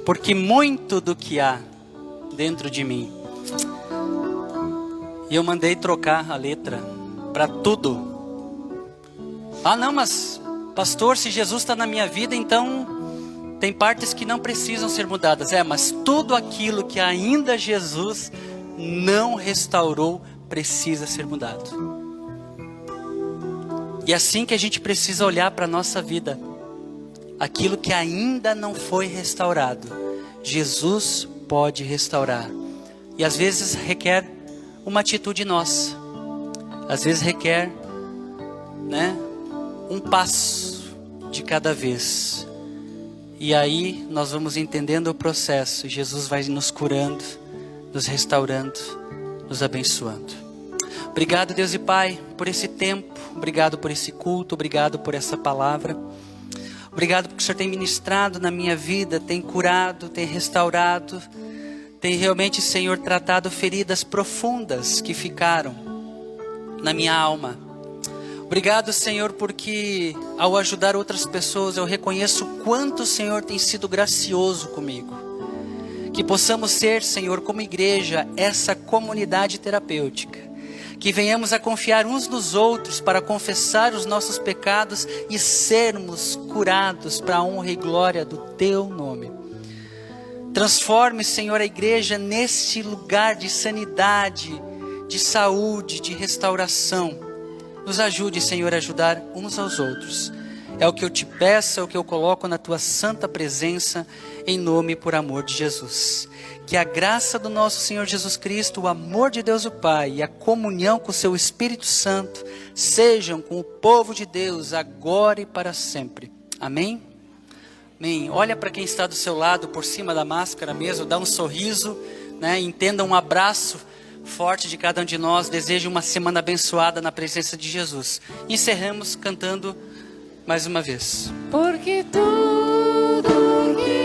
porque muito do que há dentro de mim. E eu mandei trocar a letra para tudo. Ah não, mas pastor, se Jesus está na minha vida, então tem partes que não precisam ser mudadas. Mas tudo aquilo que ainda Jesus não restaurou precisa ser mudado. E é assim que a gente precisa olhar para a nossa vida. Aquilo que ainda não foi restaurado, Jesus pode restaurar. E às vezes requer uma atitude nossa. Às vezes requer, um passo de cada vez. E aí nós vamos entendendo o processo. Jesus vai nos curando, nos restaurando, nos abençoando. Obrigado, Deus e Pai, por esse tempo. Obrigado por esse culto. Obrigado por essa palavra. Obrigado porque o Senhor tem ministrado na minha vida, tem curado, tem restaurado, tem realmente, Senhor, tratado feridas profundas que ficaram na minha alma. Obrigado, Senhor, porque ao ajudar outras pessoas eu reconheço o quanto o Senhor tem sido gracioso comigo. Que possamos ser, Senhor, como igreja, essa comunidade terapêutica. Que venhamos a confiar uns nos outros para confessar os nossos pecados e sermos curados para a honra e glória do Teu nome. Transforme, Senhor, a igreja nesse lugar de sanidade, de saúde, de restauração. Nos ajude, Senhor, a ajudar uns aos outros. É o que eu te peço, é o que eu coloco na Tua santa presença, em nome e por amor de Jesus. Que a graça do nosso Senhor Jesus Cristo, o amor de Deus o Pai e a comunhão com o Seu Espírito Santo sejam com o povo de Deus agora e para sempre. Amém? Amém. Olha para quem está do seu lado, por cima da máscara mesmo, dá um sorriso, entenda um abraço forte de cada um de nós. Desejo uma semana abençoada na presença de Jesus. Encerramos cantando mais uma vez. Porque tudo que